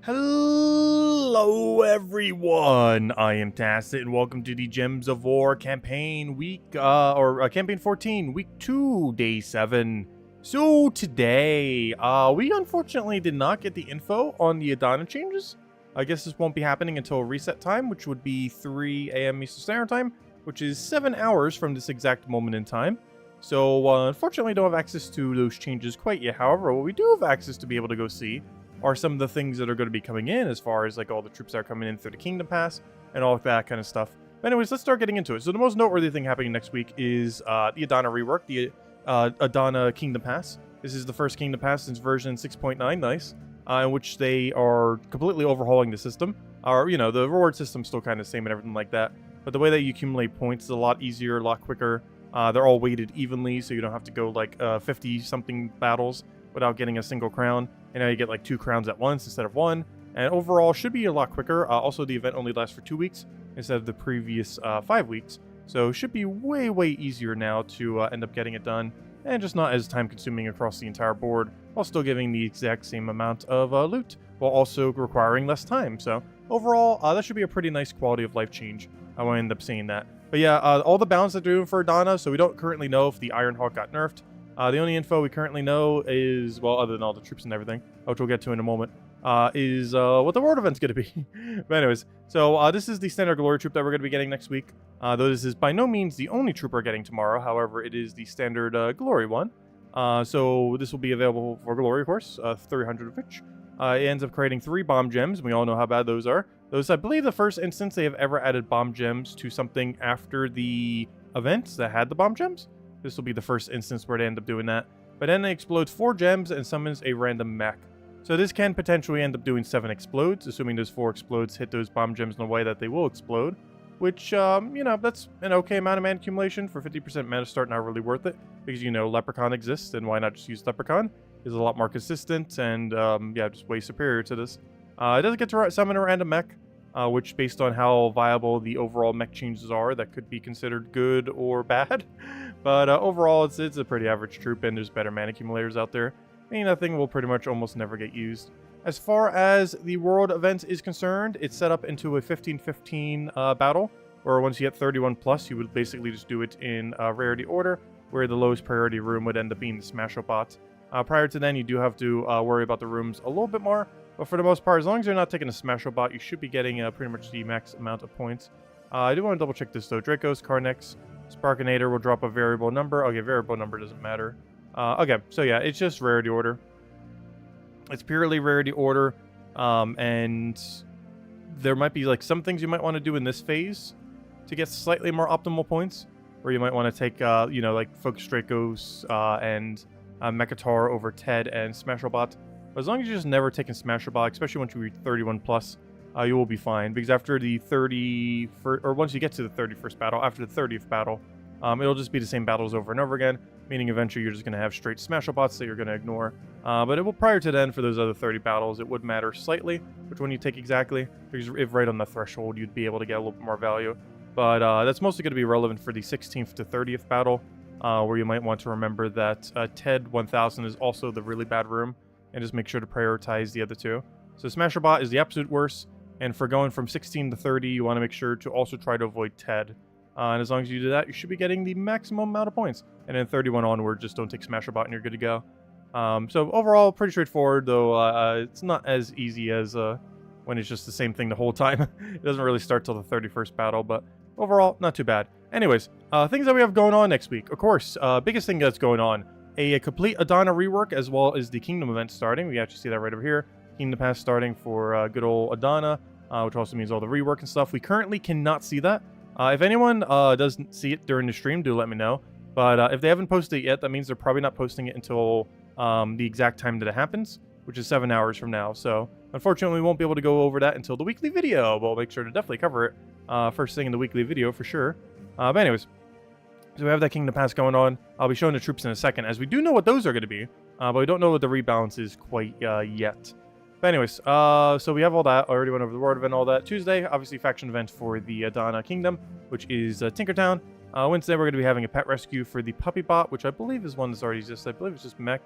Hello everyone, I am Tacit and welcome to the Gems of War campaign campaign 14, week 2, day 7. So today, we unfortunately did not get the info on the Adana changes. I guess this won't be happening until reset time, which would be 3 a.m. Eastern Standard Time, which is 7 hours from this exact moment in time. So unfortunately don't have access to those changes quite yet. However, what we do have access to be able to go see are some of the things that are going to be coming in, as far as like all the troops that are coming in through the Kingdom Pass and all that kind of stuff. But anyways, let's start getting into it. So the most noteworthy thing happening next week is the Adana rework, the Adana Kingdom Pass. This is the first Kingdom Pass since version 6.9, nice, in which they are completely overhauling the system. Or, the reward system's still kind of the same and everything like that. But the way that you accumulate points is a lot easier, a lot quicker. They're all weighted evenly, so you don't have to go like 50-something battles without getting a single crown. And now you get like 2 crowns at once instead of 1. And overall should be a lot quicker. Also, the event only lasts for 2 weeks instead of the previous 5 weeks. So should be way, way easier now to end up getting it done. And just not as time consuming across the entire board, while still giving the exact same amount of loot, while also requiring less time. So overall, that should be a pretty nice quality of life change. I will end up saying that. But yeah, all the balance that they're doing for Adana, so we don't currently know if the Iron Hawk got nerfed. The only info we currently know is, well, other than all the troops and everything, which we'll get to in a moment, is what the world event's going to be. But anyways, so this is the standard glory troop that we're going to be getting next week. Though this is by no means the only troop we're getting tomorrow. However, it is the standard glory one. So this will be available for glory, of course, 300 of which. It ends up creating 3 bomb gems. We all know how bad those are. Those, I believe, the first instance they have ever added bomb gems to something after the events that had the bomb gems. This will be the first instance where they end up doing that. But then it explodes 4 gems and summons a random mech. So this can potentially end up doing 7 explodes, assuming those 4 explodes hit those bomb gems in a way that they will explode. Which, that's an okay amount of mana accumulation. For 50% mana start, not really worth it. Because, Leprechaun exists, and why not just use Leprechaun? It's a lot more consistent and, just way superior to this. It does get to summon a random mech, which, based on how viable the overall mech changes are, that could be considered good or bad. But overall, it's a pretty average troop, and there's better mana accumulators out there. And that thing will pretty much almost never get used. As far as the world event is concerned, it's set up into a 15-15 battle, where once you get 31 plus, you would basically just do it in rarity order, where the lowest priority room would end up being the Smash-Up bot. Prior to then, you do have to worry about the rooms a little bit more, but for the most part, as long as you're not taking a Smash-Up bot, you should be getting pretty much the max amount of points. I do want to double check this though. Dracos, Carnex, Sparkinator will drop a variable number. Okay, variable number doesn't matter. Okay, so yeah, it's just rarity order. It's purely rarity order, and there might be like some things you might want to do in this phase to get slightly more optimal points, where you might want to take, like Focus Dracos and Mechatar over Ted and Smasherbot. But as long as you're just never taking Smasherbot, especially once you reach 31 plus, you will be fine. Because after the 31st, or once you get to the 31st battle, after the 30th battle, it'll just be the same battles over and over again, meaning eventually you're just going to have straight Smasherbots that you're going to ignore. But it will, prior to then, for those other 30 battles, it would matter slightly which one you take exactly, because if right on the threshold, you'd be able to get a little bit more value. But that's mostly going to be relevant for the 16th to 30th battle, where you might want to remember that TED 1000 is also the really bad room, and just make sure to prioritize the other 2. So Smasherbot is the absolute worst, and for going from 16 to 30, you want to make sure to also try to avoid TED. And as long as you do that, you should be getting the maximum amount of points. And then 31 onward, just don't take Smasherbot and you're good to go. So overall, pretty straightforward, though it's not as easy as when it's just the same thing the whole time. It doesn't really start till the 31st battle, but overall, not too bad. Anyways, things that we have going on next week. Of course, biggest thing that's going on, a complete Adana rework, as well as the Kingdom event starting. We actually see that right over here. Kingdom Pass starting for good old Adana, which also means all the rework and stuff. We currently cannot see that. If anyone doesn't see it during the stream, do let me know. But if they haven't posted it yet, that means they're probably not posting it until the exact time that it happens, which is 7 hours from now. So unfortunately, we won't be able to go over that until the weekly video. But we'll make sure to definitely cover it first thing in the weekly video for sure. But anyways, so we have that Kingdom Pass going on. I'll be showing the troops in a second, as we do know what those are going to be, but we don't know what the rebalance is quite yet. But anyways, so we have all that. I already went over the world event, all that. Tuesday, obviously, faction event for the Adana Kingdom, which is Tinkertown. Wednesday, we're going to be having a pet rescue for the Puppy Bot, which I believe is one that's already exists. I believe it's just Mech.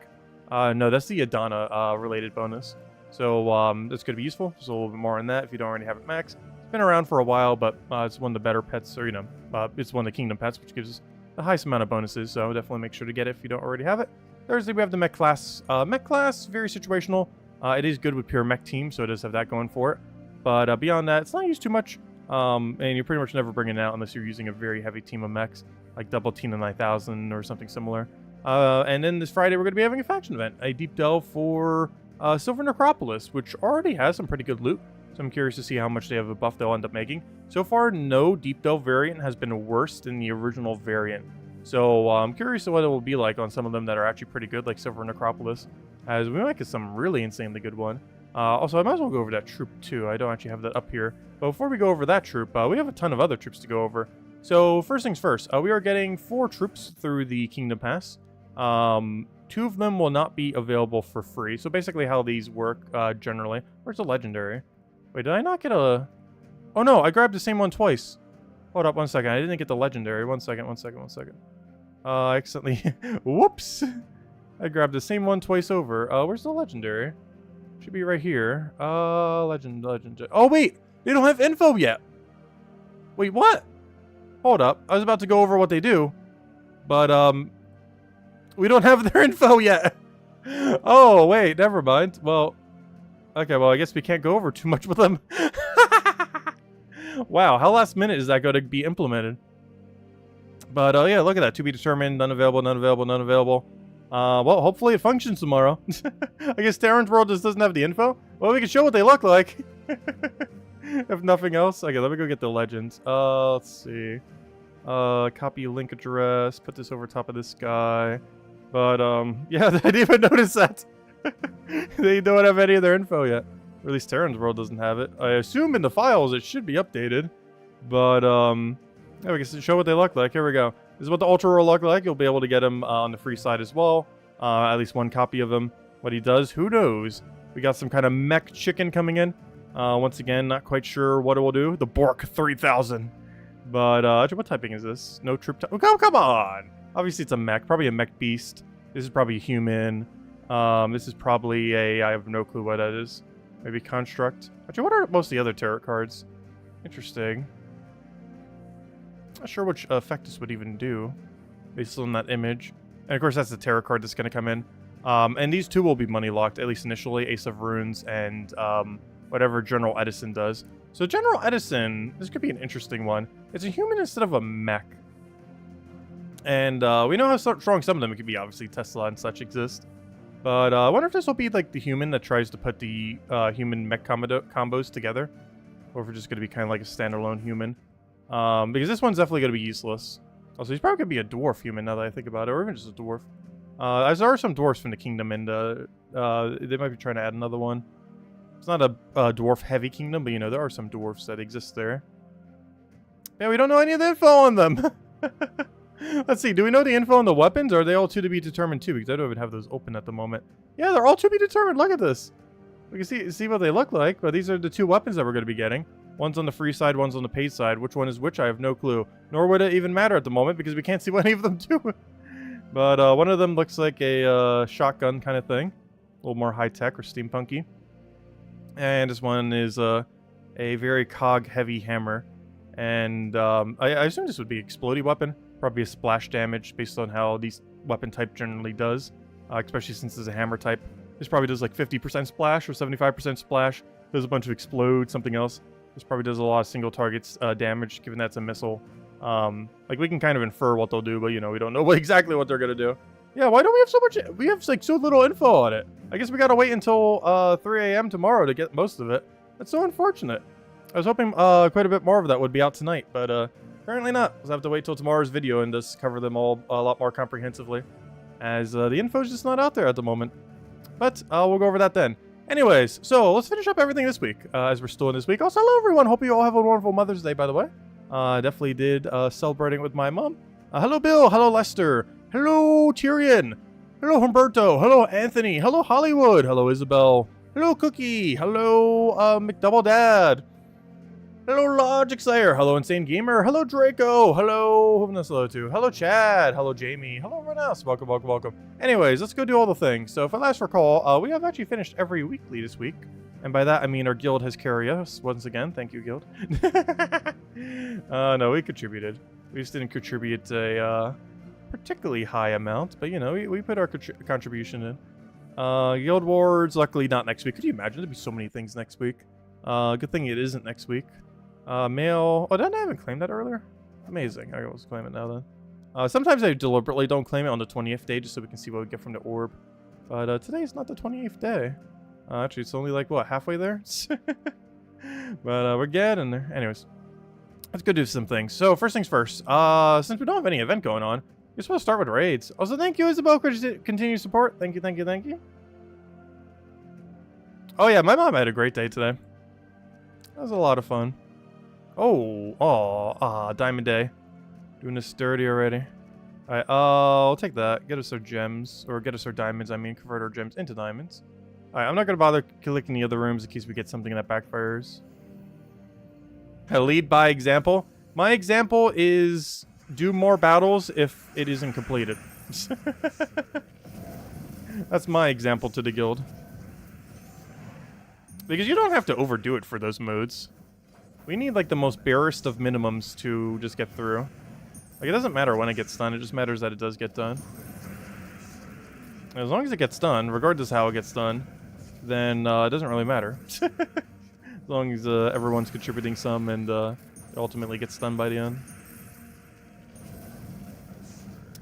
No, that's the Adana related bonus. So that's going to be useful. Just a little bit more on that if you don't already have it max. It's been around for a while, but it's one of the better pets, or it's one of the kingdom pets, which gives us the highest amount of bonuses. So definitely make sure to get it if you don't already have it. Thursday we have the mech class. Mech class, very situational. It is good with pure mech team, so it does have that going for it. But beyond that, it's not used too much. And you're pretty much never bringing it out unless you're using a very heavy team of mechs, like double Tina 9000 or something similar. And then this Friday we're going to be having a faction event, a deep delve for Silver Necropolis, which already has some pretty good loot. So I'm curious to see how much they have a buff they'll end up making. So far, no deep delve variant has been worse than the original variant. So I'm curious to what it will be like on some of them that are actually pretty good, like Silver Necropolis, as we might get some really insanely good one. Also, I might as well go over that troop too. I don't actually have that up here. But before we go over that troop, we have a ton of other troops to go over. So first things first, we are getting 4 troops through the Kingdom Pass. 2 of them will not be available for free. So basically how these work generally. Where's the legendary? Wait, did I not get a... Oh no, I grabbed the same one twice. Hold up 1 second. I didn't get the legendary. 1 second. I accidentally... Whoops! I grabbed the same one twice over. Where's the legendary? Should be right here. Legend. Oh wait! They don't have info yet! Wait, what? Hold up. I was about to go over what they do. But, we don't have their info yet! Oh, wait, never mind. Well, okay, well, I guess we can't go over too much with them. Wow, how last minute is that going to be implemented? But, yeah, look at that. To be determined, none available. Well, hopefully it functions tomorrow. I guess Terran's World just doesn't have the info. Well, we can show what they look like. If nothing else. Okay, let me go get the legends. Let's see. Copy link address. Put this over top of this guy. But, yeah, I didn't even notice that. They don't have any of their info yet. Or at least Terran's World doesn't have it. I assume in the files it should be updated. But, yeah, we can show what they look like. Here we go. This is what the Ultra will look like. You'll be able to get him on the free side as well. At least 1 copy of him. What he does, who knows? We got some kind of mech chicken coming in. Once again, not quite sure what it will do. The Bork 3000. But, what typing is this? No troop type. Oh, come on! Obviously, it's a mech. Probably a mech beast. This is probably a human. This is probably a... I have no clue what that is. Maybe construct. Actually, what are most of the other tarot cards? Interesting. Not sure which effect this would even do, based on that image. And of course, that's the tarot card that's going to come in. And these 2 will be money locked, at least initially. Ace of Runes and whatever General Edison does. So General Edison, this could be an interesting one. It's a human instead of a mech. And we know how strong some of them could be. Obviously, Tesla and such exist. But I wonder if this will be like the human that tries to put the human mech combos together. Or if it's just going to be kind of like a standalone human. Because this one's definitely going to be useless. Also, he's probably going to be a dwarf human now that I think about it. Or even just a dwarf. There are some dwarfs from the kingdom, and they might be trying to add another one. It's not a dwarf-heavy kingdom, but, you know, there are some dwarfs that exist there. Yeah, we don't know any of the info on them. Let's see, do we know the info on the weapons, or are they all to be determined too? Because I don't even have those open at the moment. Yeah, they're all to be determined. Look at this. We can see what they look like, but these are the 2 weapons that we're going to be getting. One's on the free side, one's on the paid side. Which one is which, I have no clue. Nor would it even matter at the moment, because we can't see what any of them do. But one of them looks like a shotgun kind of thing. A little more high-tech or steampunky. And this one is a very cog-heavy hammer. And I assume this would be an explodey weapon. Probably a splash damage based on how these weapon type generally does. Especially since it's a hammer type. This probably does like 50% splash or 75% splash. Does a bunch of explode, something else. This probably does a lot of single targets damage, given that's a missile. Like, we can kind of infer what they'll do, but, you know, we don't know exactly what they're going to do. Yeah, why don't we have so much... We have, like, so little info on it. I guess we got to wait until 3 a.m. tomorrow to get most of it. That's so unfortunate. I was hoping quite a bit more of that would be out tonight, but apparently not. We'll have to wait till tomorrow's video and just cover them all a lot more comprehensively, as the info's just not out there at the moment. But we'll go over that then. Anyways, so let's finish up everything this week, as we're still in this week. Also, hello everyone. Hope you all have a wonderful Mother's Day, by the way. Definitely did celebrating with my mom. Hello Bill. Hello Lester. Hello Tyrion. Hello Humberto. Hello Anthony. Hello Hollywood. Hello Isabel. Hello Cookie. Hello McDouble Dad. Hello, Logic Slayer. Hello, Insane Gamer. Hello, Draco. Hello, who this hello to? Hello, Chad. Hello, Jamie. Hello, everyone else. Welcome, welcome, welcome. Anyways, let's go do all the things. So, if I last recall, we have actually finished every weekly this week. And by that, I mean our guild has carried us once again. Thank you, guild. No, we contributed. We just didn't contribute a particularly high amount. But, you know, we put our contribution in. Guild Wars, luckily not next week. Could you imagine? There'd be so many things next week. Good thing it isn't next week. Mail. Oh, didn't I even claim that earlier? Amazing. I always claim it now then. Sometimes I deliberately don't claim it on the 20th day just so we can see what we get from the orb. But today's not the 28th day. Actually, it's only like, what, halfway there? But we're getting there. Anyways, let's go do some things. So, first things first. Since we don't have any event going on, we're supposed to start with raids. Also, thank you, Isabel, for continued support. Thank you, thank you, thank you. Oh, yeah, my mom had a great day today. That was a lot of fun. Diamond Day. Doing this dirty already. Alright, I'll take that. Get us our gems. Or get us our diamonds, I mean. Convert our gems into diamonds. Alright, I'm not going to bother collecting the other rooms in case we get something that backfires. I lead by example. My example is do more battles if it isn't completed. That's my example to the guild. Because you don't have to overdo it for those modes. We need like the most barest of minimums to just get through. Like it doesn't matter when it gets done, it just matters that it does get done. As long as it gets done, regardless of how it gets done, then it doesn't really matter. As long as everyone's contributing some and it ultimately gets done by the end.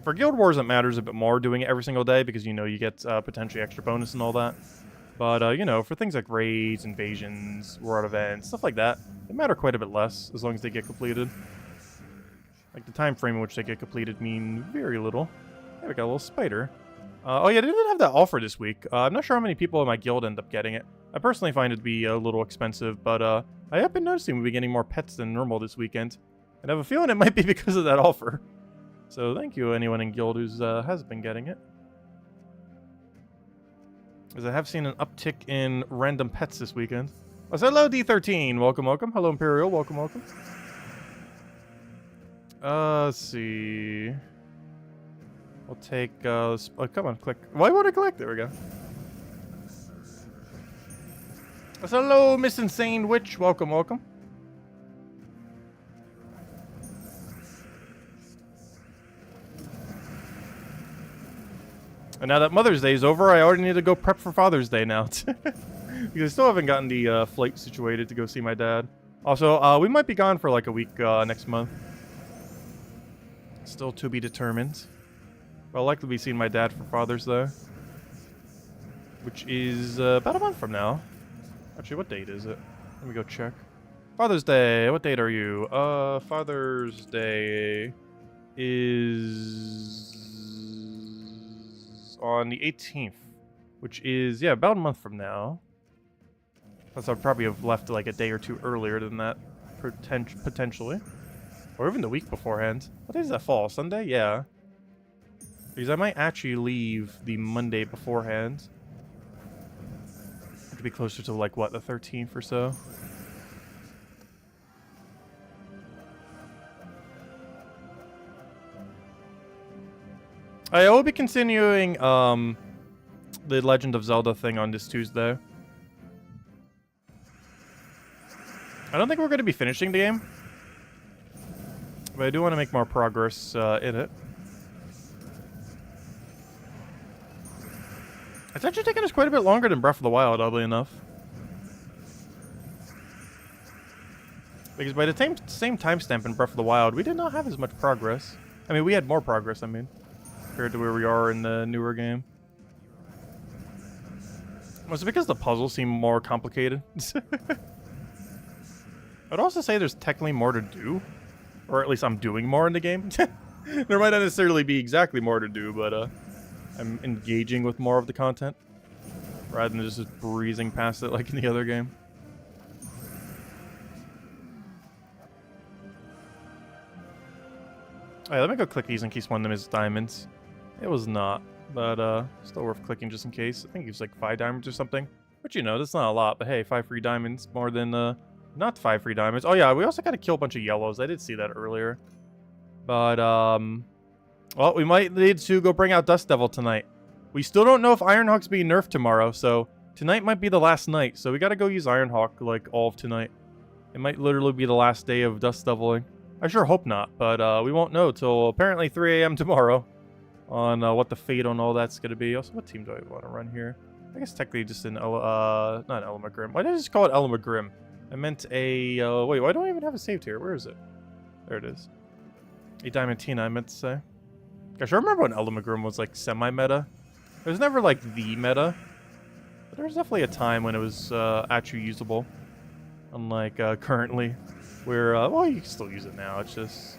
For Guild Wars, it matters a bit more doing it every single day because, you know, you get potentially extra bonus and all that. But, you know, for things like raids, invasions, world events, stuff like that, they matter quite a bit less as long as they get completed. Like, the time frame in which they get completed mean very little. Hey, we got a little spider. Oh, yeah, they didn't have that offer this week. I'm not sure how many people in my guild end up getting it. I personally find it to be a little expensive, but I have been noticing we'll be getting more pets than normal this weekend. And I have a feeling it might be because of that offer. So thank you, anyone in guild who's has been getting it. As I have seen an uptick in random pets this weekend. Oh, so hello, D13. Welcome, welcome. Hello, Imperial. Welcome, welcome. Let's see. We'll take, oh, come on, click. Why won't it click? There we go. So hello, Miss Insane Witch. Welcome, welcome. And now that Mother's Day is over, I already need to go prep for Father's Day now. Because I still haven't gotten the flight situated to go see my dad. Also, we might be gone for like a week next month. Still to be determined. But I'll likely be seeing my dad for Father's Day. Which is about a month from now. Actually, what date is it? Let me go check. Father's Day, what date are you? Father's Day is on the 18th, which is, yeah, about a month from now. Plus, I'd probably have left like a day or two earlier than that, potentially. Or even the week beforehand. What day does that fall? Sunday? Yeah. Because I might actually leave the Monday beforehand. It could be closer to like, what, the 13th or so? I will be continuing the Legend of Zelda thing on this Tuesday. I don't think we're going to be finishing the game. But I do want to make more progress in it. It's actually taken us quite a bit longer than Breath of the Wild, oddly enough. Because by the same timestamp in Breath of the Wild, we did not have as much progress. I mean, we had more progress, I mean. Compared to where we are in the newer game. Was it because the puzzles seem more complicated? I'd also say there's technically more to do. Or at least I'm doing more in the game. There might not necessarily be exactly more to do, but I'm engaging with more of the content. Rather than just breezing past it like in the other game. Alright, let me go click these in case one of them is diamonds. It was not, but still worth clicking just in case. I think it was like 5 diamonds or something. Which, you know, that's not a lot, but hey, 5 free diamonds, more than Not 5 free diamonds. Oh yeah, we also got to kill a bunch of yellows. I did see that earlier. But, well, we might need to go bring out Dust Devil tonight. We still don't know if Ironhawk's being nerfed tomorrow, so tonight might be the last night. So we got to go use Ironhawk, like, all of tonight. It might literally be the last day of Dust Deviling. I sure hope not, but we won't know till apparently 3 a.m. tomorrow on what the fate on all that's going to be. Also, what team do I want to run here? I guess technically just an, not Element Grim. Why did I just call it Element Grim? I meant a, wait, why don't I even have it saved here? Where is it? There it is. A Diamantina, I meant to say. Gosh, I remember when Element Grim was, like, semi-meta. It was never, like, the meta. But there was definitely a time when it was, actually usable. Unlike, currently. Where, well, you can still use it now. It's just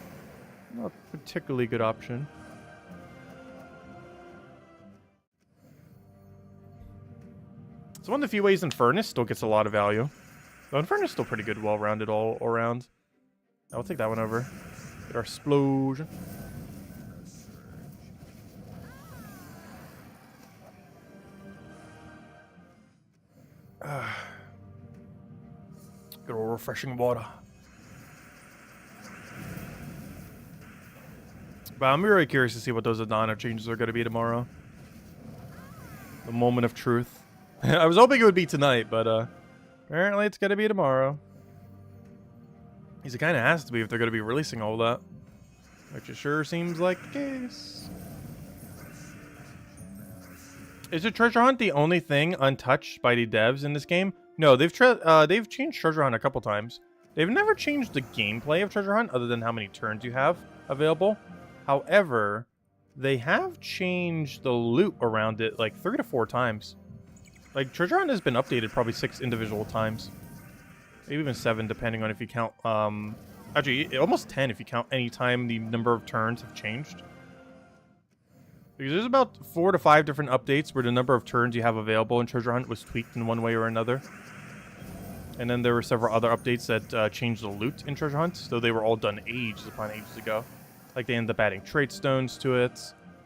not a particularly good option. It's one of the few ways Infernus still gets a lot of value. Though Infernus is still pretty good, well-rounded all around. I'll take that one over. Get our explosion. Good old refreshing water. But I'm really curious to see what those Adana changes are going to be tomorrow. The moment of truth. I was hoping it would be tonight, but apparently it's going to be tomorrow. Because it kind of has to be if they're going to be releasing all that. Which it sure seems like the case. Is the treasure hunt the only thing untouched by the devs in this game? No, they've changed treasure hunt a couple times. They've never changed the gameplay of treasure hunt other than how many turns you have available. However, they have changed the loot around it like 3 to 4 times. Like, treasure hunt has been updated probably 6 individual times. Maybe even 7, depending on if you count, actually, almost 10 if you count any time the number of turns have changed. Because there's about 4 to 5 different updates where the number of turns you have available in treasure hunt was tweaked in one way or another. And then there were several other updates that changed the loot in treasure hunt, though they were all done ages upon ages ago. Like, they ended up adding trait stones to it.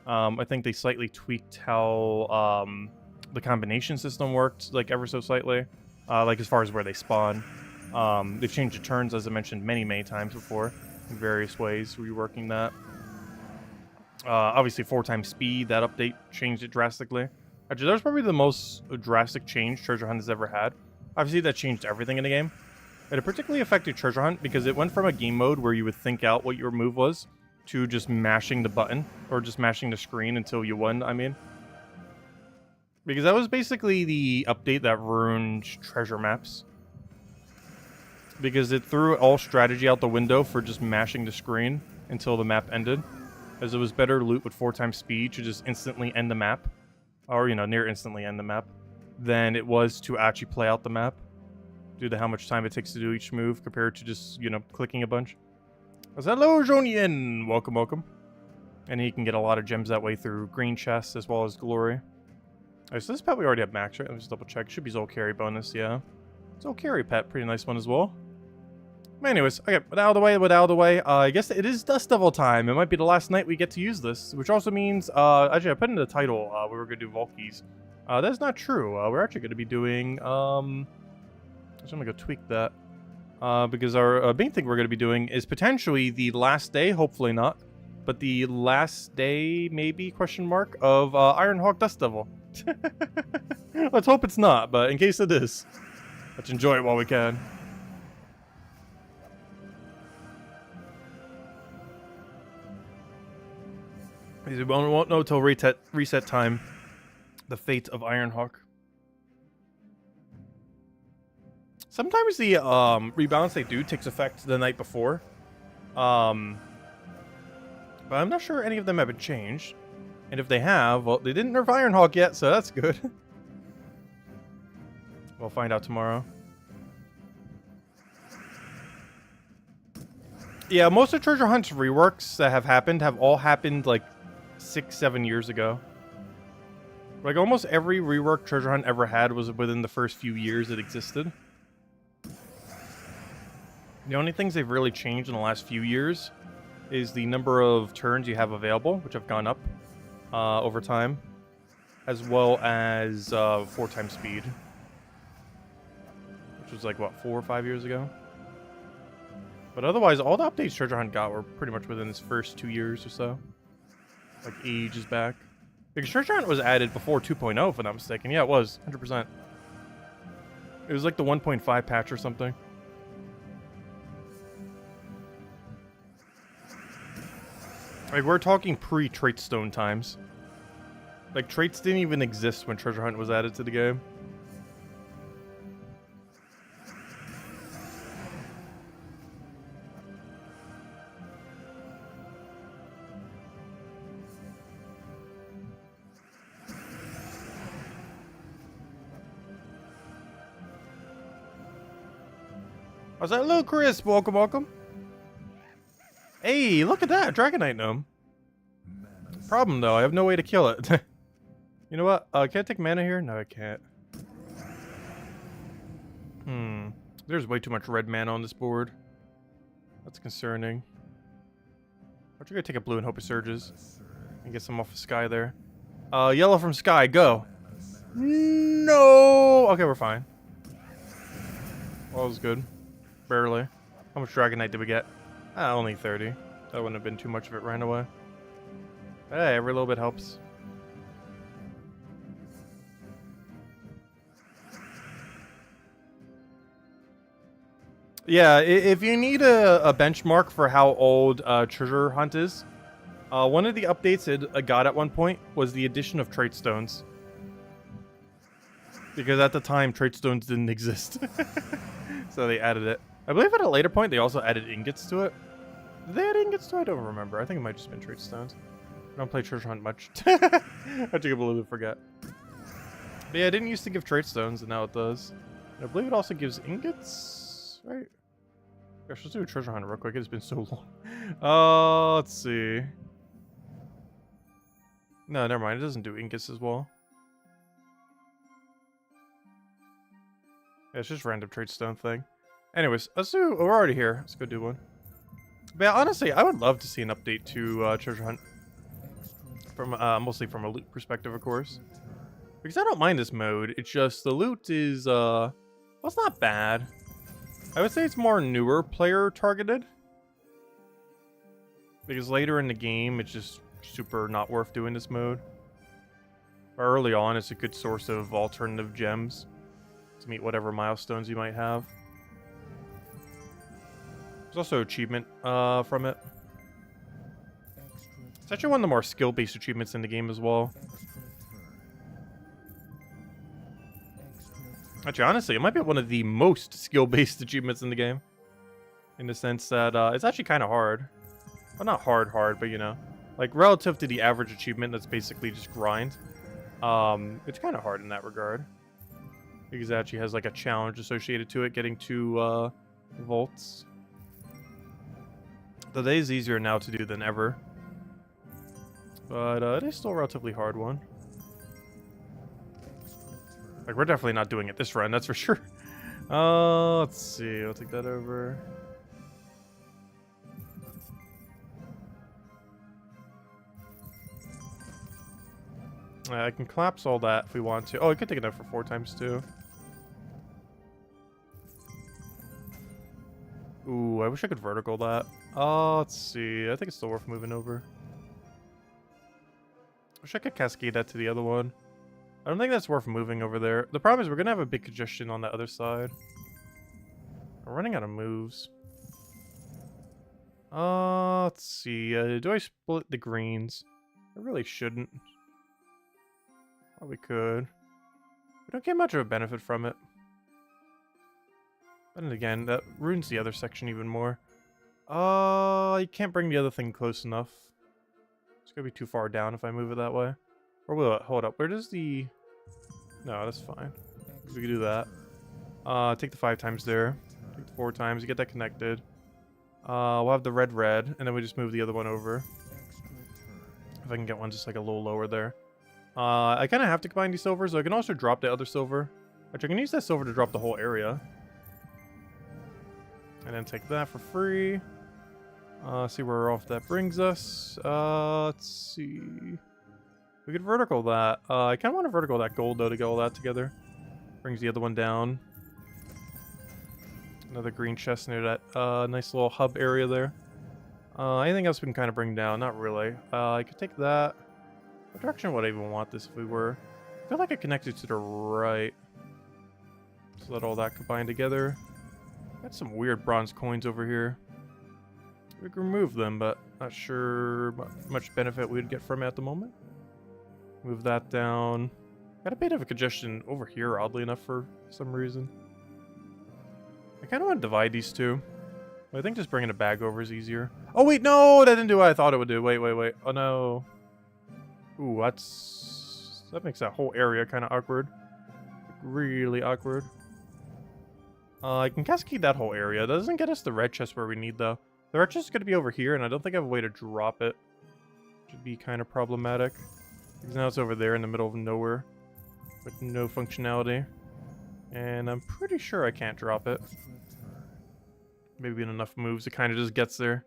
I think they slightly tweaked how, the combination system worked, like, ever so slightly. Like, as far as where they spawn. They've changed the turns, as I mentioned, many times before. In various ways, reworking that. Obviously, 4 times speed, that update changed it drastically. Actually, that was probably the most drastic change Treasure Hunt has ever had. Obviously, that changed everything in the game. But it particularly affected Treasure Hunt because it went from a game mode where you would think out what your move was to just mashing the button, or just mashing the screen until you won, I mean. Because that was basically the update that ruined treasure maps. Because it threw all strategy out the window for just mashing the screen until the map ended. As it was better loot with 4 times speed to just instantly end the map. Or, you know, near instantly end the map. Than it was to actually play out the map. Due to how much time it takes to do each move compared to just, you know, clicking a bunch. Hello, Jonien! Welcome, welcome. And he can get a lot of gems that way through green chests as well as glory. Alright, so this pet we already have max, right? Let me just double check. Should be Zol carry bonus, yeah. Zol carry pet, pretty nice one as well. But anyways, okay, without the way, I guess it is Dust Devil time. It might be the last night we get to use this, which also means, actually I put in the title, we were going to do Volkies. That's not true. We're actually going to be doing, I'm going to go tweak that. Because our main thing we're going to be doing is potentially the last day, hopefully not, but the last day, maybe, question mark, of Ironhawk Dust Devil. Let's hope it's not, but in case it is, let's enjoy it while we can. We won't know till reset time the fate of Ironhawk. Sometimes the rebalance they do takes effect the night before. But I'm not sure any of them have been changed. And if they have, well, they didn't nerf Ironhawk yet, so that's good. We'll find out tomorrow. Yeah, most of Treasure Hunt's reworks that have all happened like 6-7 years ago. Like almost every rework Treasure Hunt ever had was within the first few years it existed. The only things they've really changed in the last few years is the number of turns you have available, which have gone up over time, as well as 4 times speed, which was like, what, 4 or 5 years ago? But otherwise, all the updates Treasure Hunt got were pretty much within its first 2 years or so. Like, ages back. Because Treasure Hunt was added before 2.0, if I'm not mistaken. Yeah, it was. 100%. It was like the 1.5 patch or something. Like, we're talking pre-Trait Stone times. Like, traits didn't even exist when Treasure Hunt was added to the game. I was like, hello, Chris. Welcome, welcome. Hey, look at that. Dragonite Gnome. Problem, though. I have no way to kill it. You know what? Can I take mana here? No, I can't. There's way too much red mana on this board. That's concerning. Why don't you go take a blue and hope it surges? And get some off the sky there. Yellow from sky. Go. No! Okay, we're fine. All was good. Barely. How much Dragonite did we get? Only 30. That wouldn't have been too much if it ran away. Hey, every little bit helps. Yeah, if you need a benchmark for how old Treasure Hunt is, one of the updates it got at one point was the addition of Trait Stones. Because at the time, Trait Stones didn't exist. So they added it. I believe at a later point, they also added ingots to it. Did they add ingots to it? I don't remember. I think it might just been Trait Stones. I don't play Treasure Hunt much. I took a little bit forget. But yeah, it didn't used to give Trait Stones, and now it does. And I believe it also gives ingots, right? Gosh, let's do a Treasure Hunt real quick. It's been so long. Let's see. No, never mind. It doesn't do ingots as well. Yeah, it's just random Trait Stone thing. Anyways, let's do... we're already here. Let's go do one. But yeah, honestly, I would love to see an update to Treasure Hunt. From mostly from a loot perspective, of course. Because I don't mind this mode. It's just the loot is... well, it's not bad. I would say it's more newer player targeted. Because later in the game, it's just super not worth doing this mode. But early on, it's a good source of alternative gems to meet whatever milestones you might have. There's also achievement from it. It's actually one of the more skill-based achievements in the game as well. Actually, honestly, it might be one of the most skill-based achievements in the game. In the sense that it's actually kind of hard. Well, not hard, but you know. Like, relative to the average achievement that's basically just grind. It's kind of hard in that regard. Because it actually has, like, a challenge associated to it, getting 2 volts. The day is easier now to do than ever. But it is still a relatively hard one. Like, we're definitely not doing it this run, that's for sure. Let's see. I'll take that over. I can collapse all that if we want to. Oh, I could take it out for 4 times too. Ooh, I wish I could vertical that. Let's see. I think it's still worth moving over. Wish I could cascade that to the other one. I don't think that's worth moving over there. The problem is we're going to have a big congestion on the other side. We're running out of moves. Let's see. Do I split the greens? I really shouldn't. Probably could. We don't get much of a benefit from it. But then again, that ruins the other section even more. You can't bring the other thing close enough. It's gonna be too far down if I move it that way. Or will it? Hold up. Where does the... No, that's fine. We can do that. Take the 5 times there. Take the 4 times. You get that connected. We'll have the red, and then we just move the other one over. If I can get one just like a little lower there. I kind of have to combine these silvers, so I can also drop the other silver. Actually, I can use that silver to drop the whole area. And then take that for free. See where off that brings us. Let's see. We could vertical that. I kind of want to vertical that gold, though, to get all that together. Brings the other one down. Another green chest near that nice little hub area there. Anything else we can kind of bring down? Not really. I could take that. What direction would I even want this if we were? I feel like I connected to the right. So let all that combine together. Got some weird bronze coins over here. We can remove them, but not sure much benefit we would get from it at the moment. Move that down. Got a bit of a congestion over here, oddly enough, for some reason. I kind of want to divide these two. But I think just bringing a bag over is easier. Oh, wait, no! That didn't do what I thought it would do. Wait. Oh, no. Ooh, that makes that whole area kind of awkward. Really awkward. I can cascade that whole area. That doesn't get us the red chest where we need, though. The red chest is going to be over here, and I don't think I have a way to drop it. Should be kind of problematic. Because now it's over there in the middle of nowhere. With no functionality. And I'm pretty sure I can't drop it. Maybe in enough moves it kind of just gets there.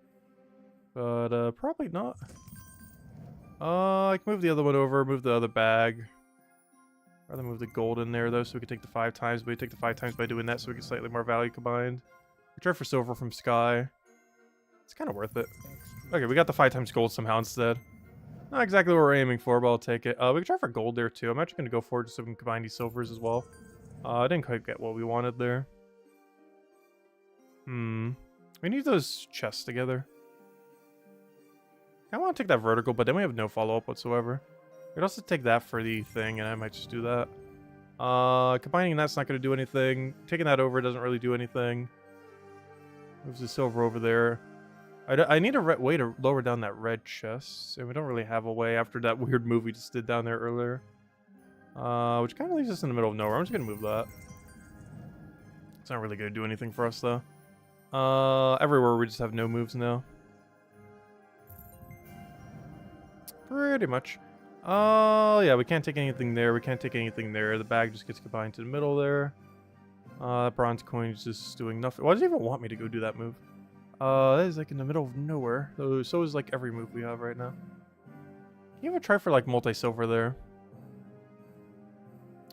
But, probably not. I can move the other one over, move the other bag. Rather move the gold in there, though, so we can take the 5 times. But we take the 5 times by doing that, so we get slightly more value combined. We try for silver from Sky. It's kind of worth it. Okay, we got the 5 times gold somehow instead. Not exactly what we're aiming for, but I'll take it. We can try for gold there, too. I'm actually going to go for it just so we can combine these silvers as well. I didn't quite get what we wanted there. We need those chests together. I want to take that vertical, but then we have no follow-up whatsoever. We could also take that for the thing, and I might just do that. Combining that's not going to do anything. Taking that over doesn't really do anything. Moves the silver over there. I need a way to lower down that red chest, and we don't really have a way after that weird move we just did down there earlier. Which kind of leaves us in the middle of nowhere. I'm just going to move that. It's not really going to do anything for us, though. Everywhere we just have no moves now. Pretty much. Yeah, we can't take anything there. We can't take anything there. The bag just gets combined to the middle there. That bronze coin is just doing nothing. Why does it even want me to go do that move? That is like in the middle of nowhere. So is like every move we have right now. Can you ever try for like multi-silver there?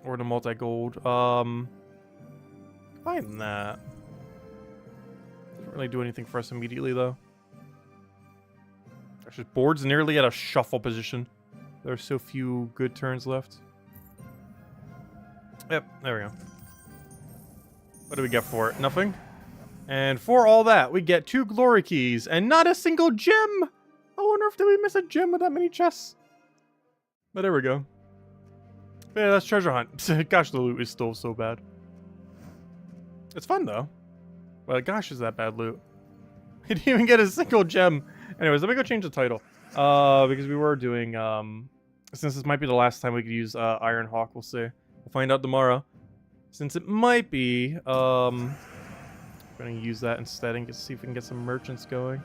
Or the multi-gold. Combine that. Doesn't really do anything for us immediately though. Gosh, this board's nearly at a shuffle position. There are so few good turns left. Yep, there we go. What do we get for it? Nothing? And for all that, we get 2 glory keys and not a single gem! I wonder if did we miss a gem with that many chests? But there we go. Yeah, that's treasure hunt. Gosh, the loot is still so bad. It's fun though. Well, gosh, is that bad loot. We didn't even get a single gem. Anyways, let me go change the title. Because we were doing, since this might be the last time we could use Iron Hawk, we'll see. We'll find out tomorrow. Since it might be, we're gonna use that instead and see if we can get some merchants going.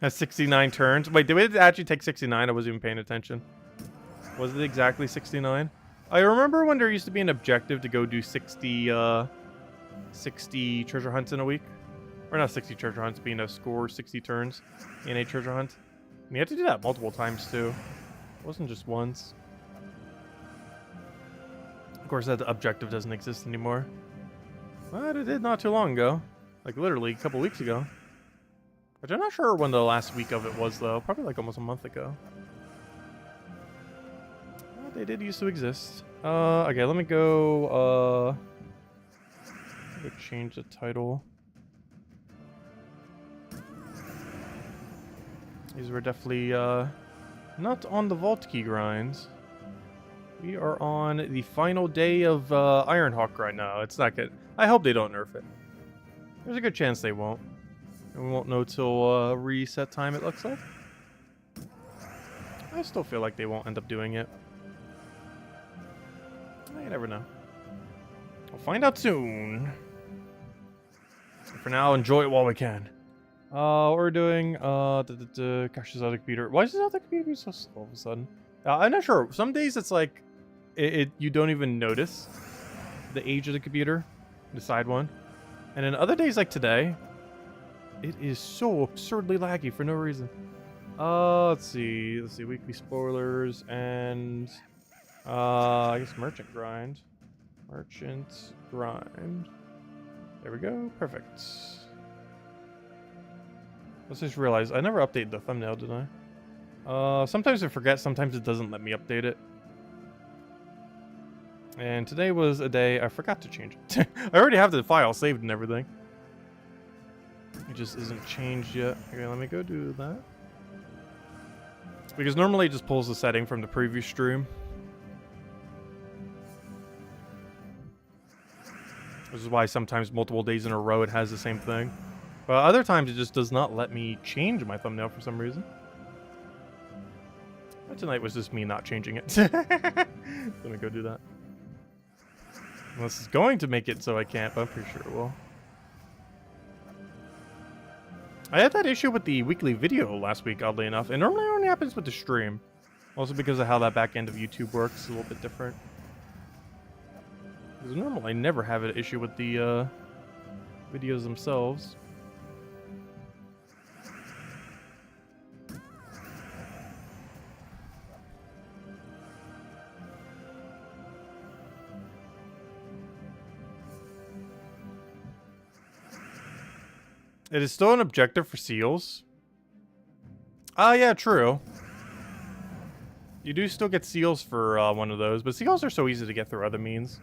Has 69 turns. Wait, did it actually take 69? I wasn't even paying attention. Was it exactly 69? I remember when there used to be an objective to go do 60 treasure hunts in a week. Or not 60 treasure hunts, being a score 60 turns in a treasure hunt. And you had to do that multiple times too. It wasn't just once. Of course, that objective doesn't exist anymore. But it did not too long ago. Like literally a couple weeks ago. Which I'm not sure when the last week of it was though. Probably like almost a month ago. Well, they did used to exist. Okay, let me go, change the title. These were definitely, not on the vault key grinds. We are on the final day of, Ironhawk right now. It's not good. I hope they don't nerf it. There's a good chance they won't. And we won't know till, reset time, it looks like. I still feel like they won't end up doing it. You never know. We'll find out soon. For now, enjoy it while we can. What we're doing, gosh, this other computer. Why is this other computer so slow all of a sudden? I'm not sure. Some days it's like, you don't even notice the age of the computer, the side one. And then other days like today, it is so absurdly laggy for no reason. Let's see, weekly spoilers, and I guess merchant grind. Merchant grind. There we go. Perfect. Let's just realize I never updated the thumbnail, did I? Sometimes I forget, sometimes it doesn't let me update it. And today was a day I forgot to change it. I already have the file saved and everything. It just isn't changed yet. Okay, let me go do that. Because normally it just pulls the setting from the previous stream. Which is why sometimes multiple days in a row it has the same thing. But other times it just does not let me change my thumbnail for some reason. But tonight was just me not changing it. Let me go do that. Unless it's going to make it so I can't, but I'm pretty sure it will. I had that issue with the weekly video last week, oddly enough. And normally it only happens with the stream. Also because of how that back end of YouTube works. It's a little bit different. Because normally I never have an issue with the videos themselves. It is still an objective for seals. Ah, yeah, true. You do still get seals for one of those, but seals are so easy to get through other means.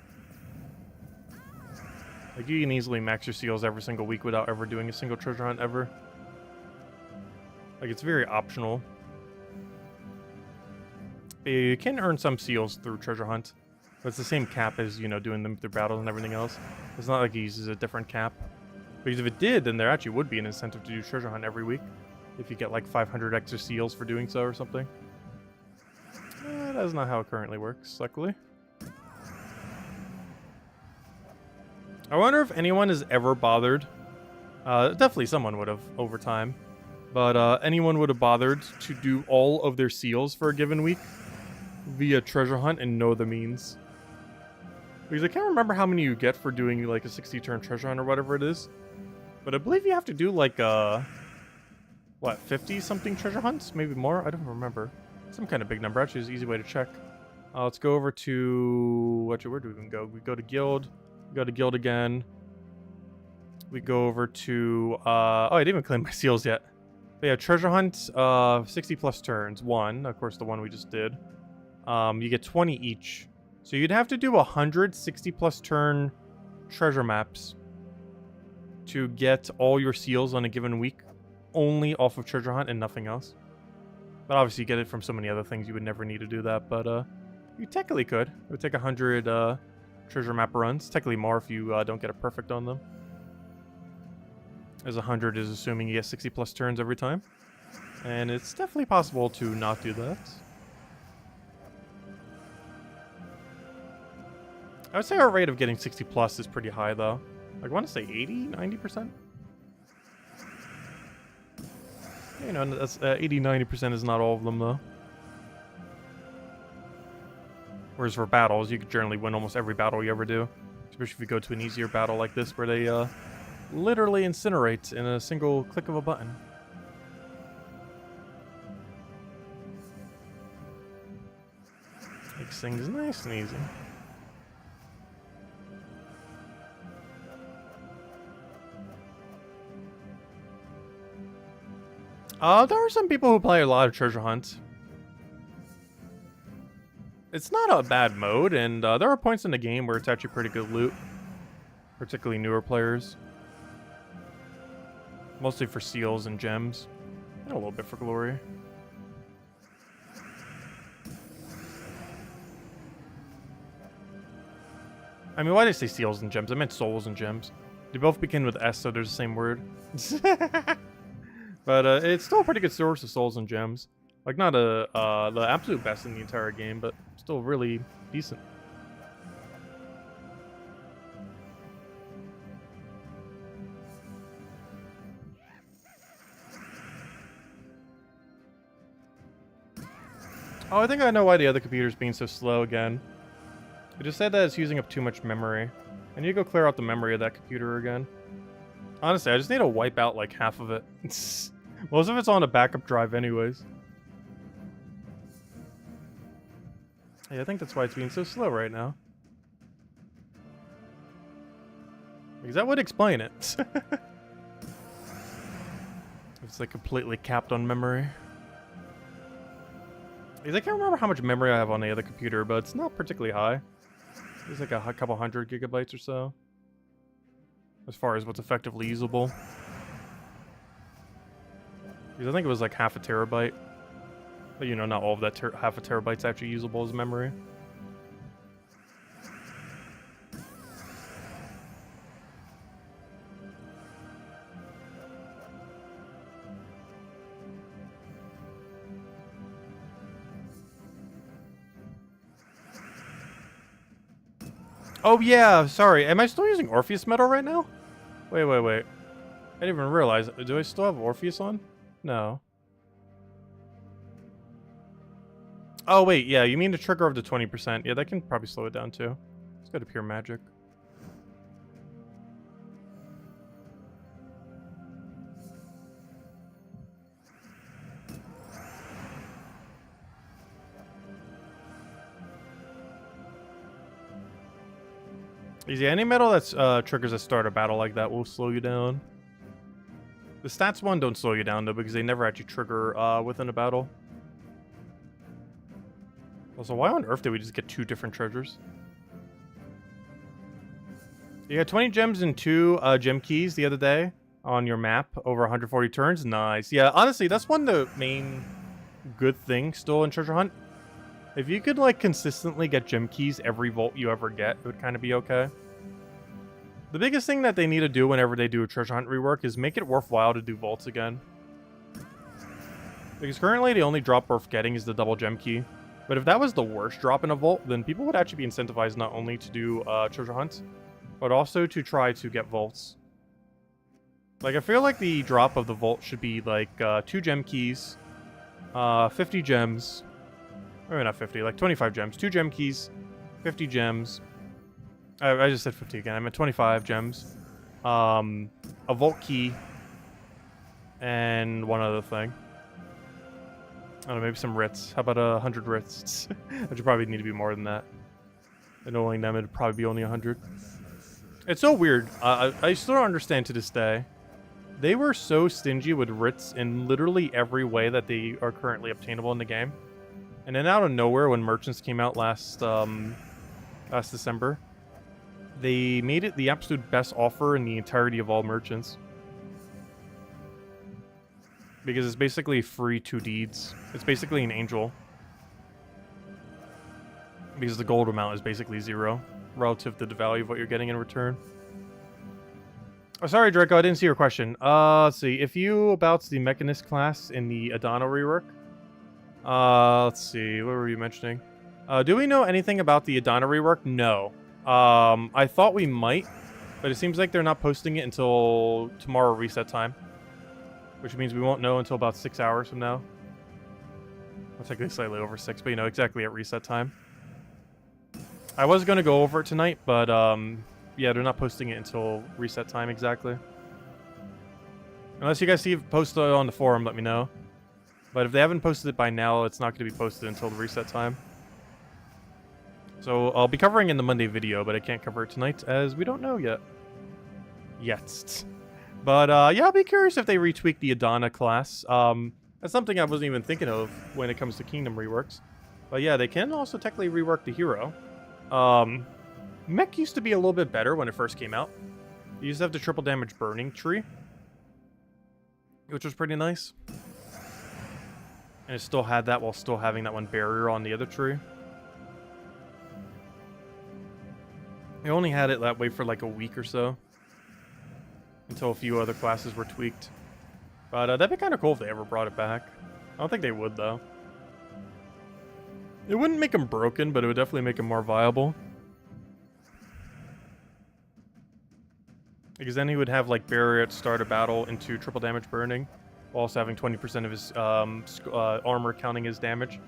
Like, you can easily max your seals every single week without ever doing a single treasure hunt ever. Like, it's very optional. But you can earn some seals through treasure hunt. But it's the same cap as, you know, doing them through battles and everything else. It's not like he uses a different cap. Because if it did, then there actually would be an incentive to do treasure hunt every week. If you get like 500 extra seals for doing so or something. That is not how it currently works, luckily. I wonder if anyone has ever bothered. Definitely someone would have over time. But anyone would have bothered to do all of their seals for a given week via treasure hunt and know the means. Because I can't remember how many you get for doing like a 60-turn treasure hunt or whatever it is. But I believe you have to do like what, 50-something treasure hunts? Maybe more? I don't remember. Some kind of big number. Actually, it's an easy way to check. Let's go over to... where do we even go? We go to guild. We go to guild again. We go over to... oh, I didn't even claim my seals yet. But yeah, treasure hunt, 60 plus turns. One, of course, the one we just did. You get 20 each. So you'd have to do 160 plus turn treasure maps to get all your seals on a given week, only off of treasure hunt and nothing else. But obviously you get it from so many other things, you would never need to do that, but you technically could. It would take 100 treasure map runs, technically more if you don't get it perfect on them. As 100 is assuming you get 60 plus turns every time. And it's definitely possible to not do that. I would say our rate of getting 60 plus is pretty high though. I want to say 80, 90%. You know, that's 80, 90% is not all of them though. Whereas for battles, you could generally win almost every battle you ever do. Especially if you go to an easier battle like this where they literally incinerate in a single click of a button. Makes things nice and easy. There are some people who play a lot of treasure hunt. It's not a bad mode, and there are points in the game where it's actually pretty good loot. Particularly newer players. Mostly for seals and gems. And a little bit for glory. I mean, why did I say seals and gems? I meant souls and gems. They both begin with S, so they're the same word. But it's still a pretty good source of souls and gems. Like, not the absolute best in the entire game, but still really decent. Oh, I think I know why the other computer's being so slow again. It just said that it's using up too much memory. I need to go clear out the memory of that computer again. Honestly, I just need to wipe out like half of it. Most of it's on a backup drive anyways. Yeah, I think that's why it's being so slow right now. Because that would explain it. It's like completely capped on memory. Because I can't remember how much memory I have on the other computer, but it's not particularly high. It's like a couple hundred gigabytes or so. As far as what's effectively usable. Because I think it was like half a terabyte. But you know, not all of that half a terabyte's actually usable as memory. Oh yeah, sorry. Am I still using Orpheus metal right now? Wait. I didn't even realize. Do I still have Orpheus on? No. Oh wait, yeah, you mean the trigger of the 20%. Yeah, that can probably slow it down too. Let's go to pure magic. Easy. Any metal that's triggers a start a battle like that will slow you down. The stats one don't slow you down though because they never actually trigger within a battle. Also, why on earth did we just get 2 different treasures? You got 20 gems and 2 gem keys the other day on your map over 140 turns. Nice. Yeah, honestly, that's one of the main good things still in Treasure Hunt. If you could, like, consistently get gem keys every vault you ever get, it would kind of be okay. The biggest thing that they need to do whenever they do a Treasure Hunt rework is make it worthwhile to do vaults again. Because currently the only drop worth getting is the double gem key. But if that was the worst drop in a vault, then people would actually be incentivized not only to do Treasure Hunt, but also to try to get vaults. Like, I feel like the drop of the vault should be, like, 2 gem keys, 50 gems, or not 50, like 25 gems. 2 gem keys, 50 gems. I just said 50 again. I meant 25 gems. A vault key. And one other thing. I don't know, maybe some writs. How about 100 writs? Which would probably need to be more than that. And knowing them, it'd probably be only 100. It's so weird. I still don't understand to this day. They were so stingy with writs in literally every way that they are currently obtainable in the game. And then out of nowhere, when merchants came out last December, they made it the absolute best offer in the entirety of all merchants. Because it's basically free 2 deeds. It's basically an angel. Because the gold amount is basically 0 relative to the value of what you're getting in return. Oh, sorry, Draco, I didn't see your question. Let's see. If you about the Mechanist class in the Adana rework, let's see, what were you mentioning? Do we know anything about the Adana rework? No. I thought we might, but it seems like they're not posting it until tomorrow reset time. Which means we won't know until about 6 hours from now. Well, technically slightly over 6, but you know, exactly at reset time. I was going to go over it tonight, but yeah, they're not posting it until reset time exactly. Unless you guys see it posted on the forum, let me know. But if they haven't posted it by now, it's not going to be posted until the reset time. So I'll be covering in the Monday video, but I can't cover it tonight as we don't know yet. But yeah, I'll be curious if they retweak the Adana class. That's something I wasn't even thinking of when it comes to Kingdom reworks. But yeah, they can also technically rework the hero. Mech used to be a little bit better when it first came out. You used to have the triple damage burning tree, which was pretty nice. And it still had that while still having that one barrier on the other tree. I only had it that way for like a week or so. Until a few other classes were tweaked. But that'd be kind of cool if they ever brought it back. I don't think they would, though. It wouldn't make them broken, but it would definitely make them more viable. Because then he would have, like, barrier at start a battle into triple damage burning. While also having 20% of his armor counting as damage.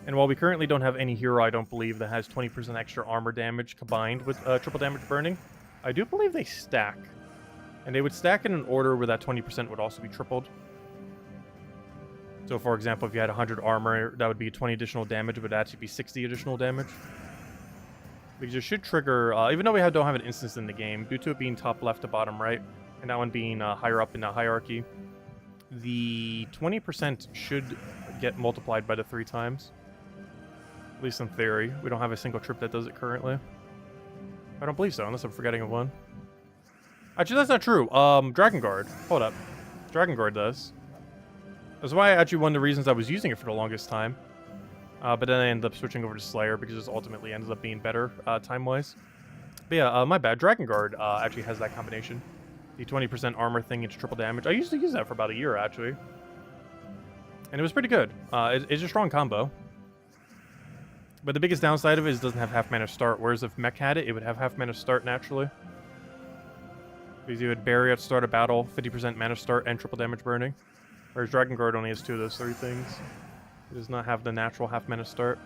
And while we currently don't have any hero, I don't believe, that has 20% extra armor damage combined with triple damage burning, I do believe they stack. And they would stack in an order where that 20% would also be tripled. So, for example, if you had 100 armor, that would be 20 additional damage, but it would actually be 60 additional damage. Because it should trigger, even though we don't have an instance in the game, due to it being top left to bottom right, and that one being higher up in the hierarchy, the 20% should get multiplied by the 3 times. At least in theory. We don't have a single trip that does it currently. I don't believe so, unless I'm forgetting of one. Actually, that's not true. Dragon Guard. Hold up. Dragon Guard does. That's why actually one of the reasons I was using it for the longest time. But then I ended up switching over to Slayer because it ultimately ended up being better time-wise. But yeah, my bad. Dragon Guard actually has that combination. The 20% armor thing into triple damage. I used to use that for about a year, actually. And it was pretty good. It's a strong combo. But the biggest downside of it is it doesn't have half mana start, whereas if Mech had it, it would have half mana start naturally. Because you would bury at start of battle, 50% mana start, and triple damage burning. Whereas Dragon Guard only has 2 of those 3 things. It does not have the natural half mana start.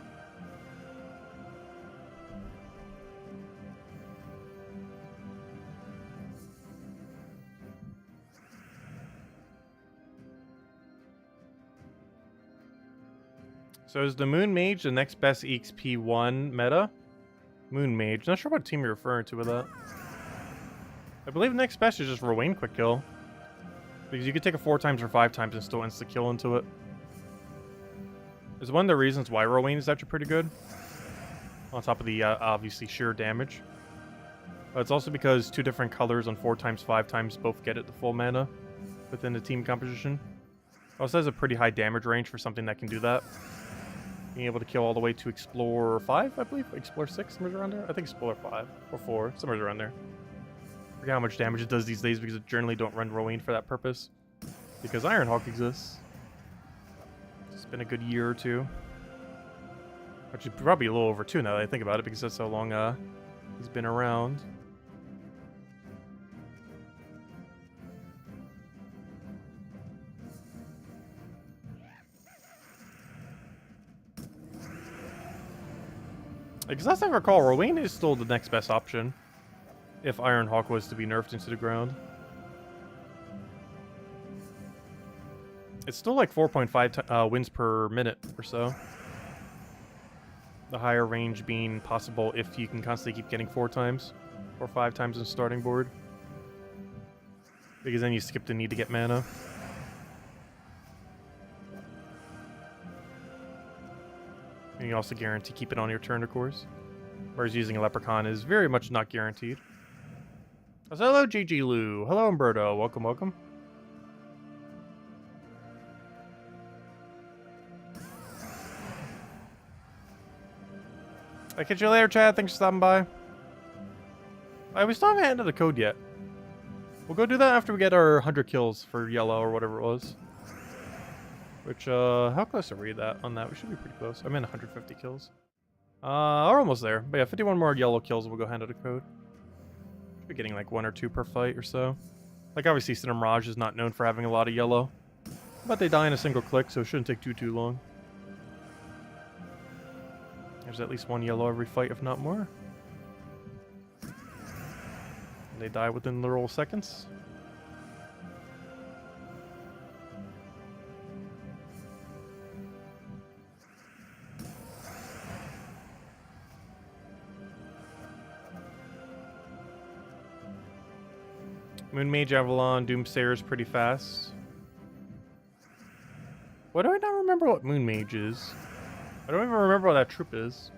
So is the Moon Mage the next best EXP1 meta? Moon Mage. Not sure what team you're referring to with that. I believe next best is just Rowain quick kill. Because you could take it 4 times or 5 times and still insta-kill into it. It's one of the reasons why Rowain is actually pretty good. On top of the, obviously, sheer damage. But it's also because 2 different colors on 4 times, 5 times both get it the full mana within the team composition. Also has a pretty high damage range for something that can do that. Being able to kill all the way to Explorer 5, I believe? Explorer 6, somewhere around there? I think Explorer 5 or 4, somewhere around there. I forget how much damage it does these days because it generally don't run Rowain for that purpose. Because Ironhawk exists. It's been a good year or 2. Actually, probably a little over 2 now that I think about it because that's how long he's been around. Because last I recall, Rowain is still the next best option. If Ironhawk was to be nerfed into the ground. It's still like 4.5 wins per minute or so. The higher range being possible if you can constantly keep getting 4 times. Or 5 times in starting board. Because then you skip the need to get mana. And you also guarantee keep it on your turn, of course. Whereas using a Leprechaun is very much not guaranteed. So hello, GG Lou. Hello, Umberto. Welcome, welcome. I'll catch you later, Chad. Thanks for stopping by. We still haven't entered the code yet. We'll go do that after we get our 100 kills for yellow or whatever it was. Which, how close are we on that? We should be pretty close. I'm in 150 kills. We're almost there. But yeah, 51 more yellow kills and we'll go hand out a code. Should be getting like 1 or 2 per fight or so. Like, obviously, Cinnamon Raj is not known for having a lot of yellow. But they die in a single click, so it shouldn't take too long. There's at least 1 yellow every fight, if not more. And they die within literal seconds. Moon Mage, Avalon, Doomsayer is pretty fast. Why do I not remember what Moon Mage is? I don't even remember what that troop is.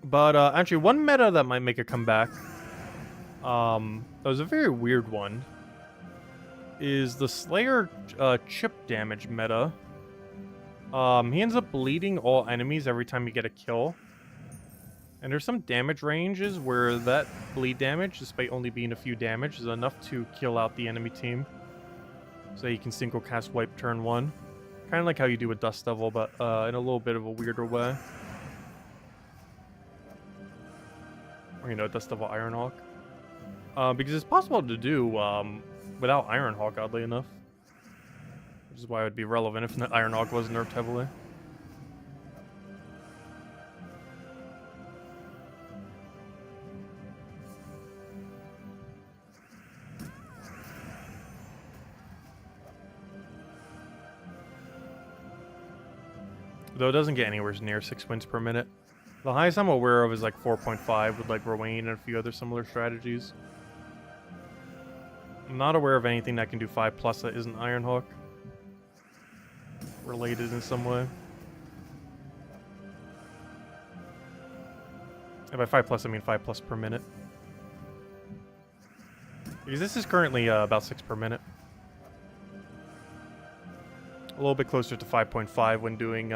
But actually, one meta that might make a comeback, that was a very weird one, is the Slayer chip damage meta. He ends up bleeding all enemies every time you get a kill. And there's some damage ranges where that bleed damage, despite only being a few damage, is enough to kill out the enemy team. So you can single cast wipe turn 1. Kind of like how you do with Dust Devil, but in a little bit of a weirder way. Or, you know, Dust Devil Ironhawk. Because it's possible to do without Ironhawk, oddly enough. Which is why it would be relevant if Ironhawk was nerfed heavily. Though it doesn't get anywhere near 6 wins per minute. The highest I'm aware of is like 4.5 with like Rowain and a few other similar strategies. I'm not aware of anything that can do 5+ that isn't Ironhawk. Related in some way. And by 5+, I mean 5+ per minute. Because this is currently about 6 per minute. A little bit closer to 5.5 when doing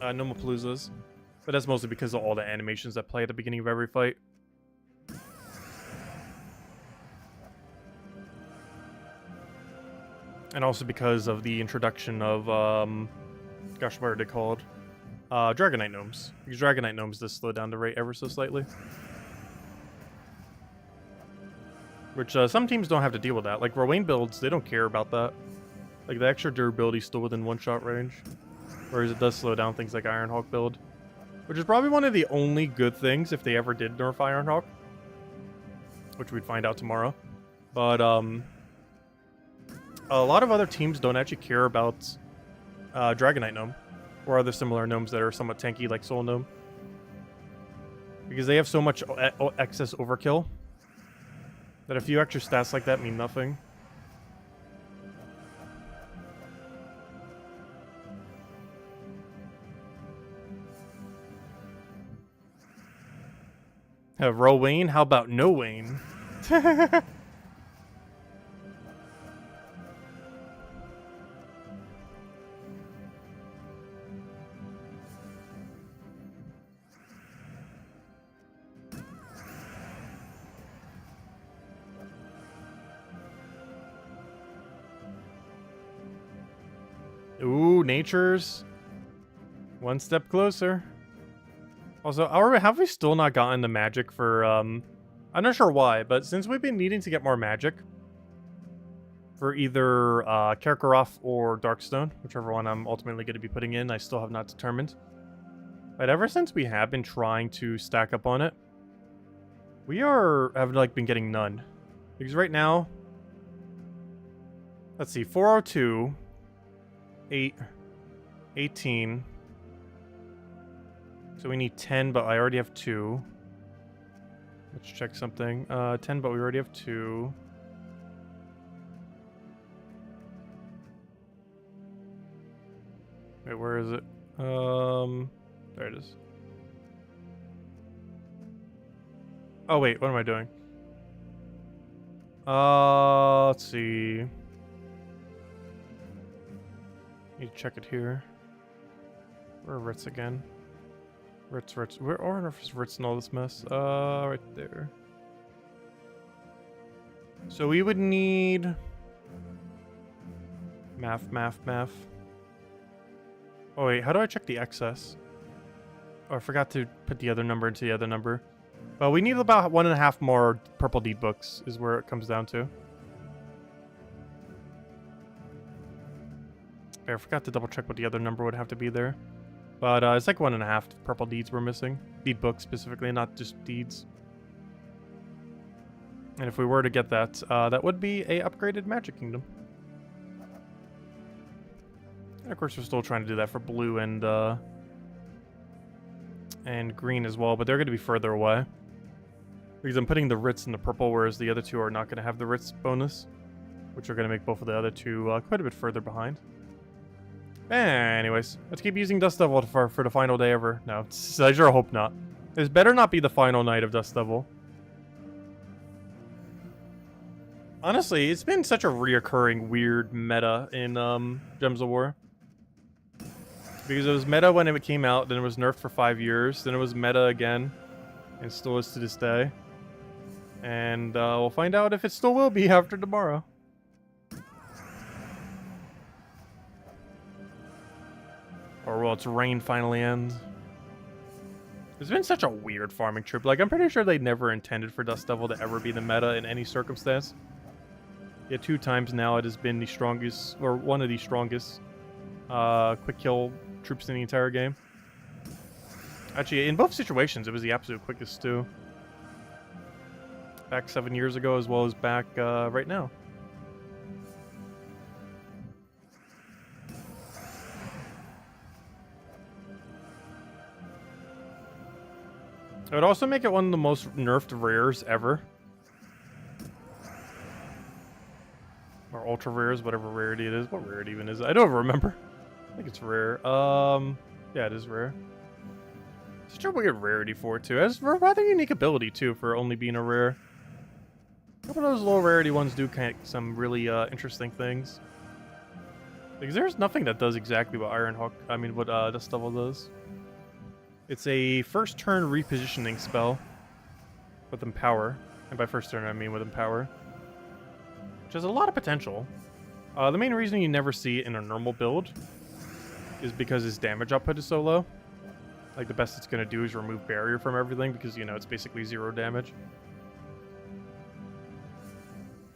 Nomapaloozas. But that's mostly because of all the animations that play at the beginning of every fight. And also because of the introduction of, gosh, what are they called? Dragonite Gnomes. Because Dragonite Gnomes does slow down the rate ever so slightly. Which some teams don't have to deal with that. Like Rowain builds, they don't care about that. Like the extra durability is still within one-shot range. Whereas it does slow down things like Ironhawk build. Which is probably one of the only good things if they ever did nerf Ironhawk. Which we'd find out tomorrow. But a lot of other teams don't actually care about Dragonite Gnome. Or other similar gnomes that are somewhat tanky like Soul Gnome. Because they have so much excess overkill. That a few extra stats like that mean nothing. Rowain? How about no Wayne? Ooh, nature's one step closer. Also, have we still not gotten the magic for, I'm not sure why, but since we've been needing to get more magic for either Karkaroth or Darkstone, whichever one I'm ultimately going to be putting in, I still have not determined. But ever since we have been trying to stack up on it, we have like been getting none. Because right now, let's see, 402, 8, 18. So we need 10, but I already have 2. Let's check something. 10, but we already have 2. Wait, where is it? There it is. Oh wait, what am I doing? Let's see. Need to check it here. Where are Ritz again? Ritz. Where on earth is Ritz in all this mess? Right there. So we would need math. Oh wait, how do I check the excess? Oh, I forgot to put the other number into the other number. Well, we need about 1.5 more purple deed books is where it comes down to. I forgot to double check what the other number would have to be there. But it's like 1.5 purple deeds we're missing. Deed books specifically, not just deeds. And if we were to get that, that would be a upgraded Magic Kingdom. And of course we're still trying to do that for blue and green as well, but they're going to be further away. Because I'm putting the Ritz in the purple, whereas the other two are not going to have the Ritz bonus. Which are going to make both of the other two quite a bit further behind. Anyways, let's keep using Dust Devil for the final day ever. No, I sure hope not. This better not be the final night of Dust Devil. Honestly, it's been such a reoccurring weird meta in Gems of War. Because it was meta when it came out, then it was nerfed for 5 years, then it was meta again, and still is to this day. And we'll find out if it still will be after tomorrow. Or will its reign finally end? It's been such a weird farming trip. Like, I'm pretty sure they never intended for Dust Devil to ever be the meta in any circumstance. Yet 2 times now it has been the strongest, or one of the strongest, quick kill troops in the entire game. Actually, in both situations, it was the absolute quickest too. Back 7 years ago, as well as back right now. It would also make it one of the most nerfed rares ever. Or ultra rares, whatever rarity it is. What rarity even is it? I don't remember. I think it's rare. Yeah, it is rare. Such a weird rarity for it, too. It has a rather unique ability, too, for only being a rare. A couple of those low rarity ones do kind of some really interesting things. Because there's nothing that does exactly what what Dust Devil does. It's a first turn repositioning spell with Empower. And by first turn, I mean with Empower. Which has a lot of potential. The main reason you never see it in a normal build is because its damage output is so low. Like, the best it's going to do is remove barrier from everything because, you know, it's basically 0 damage.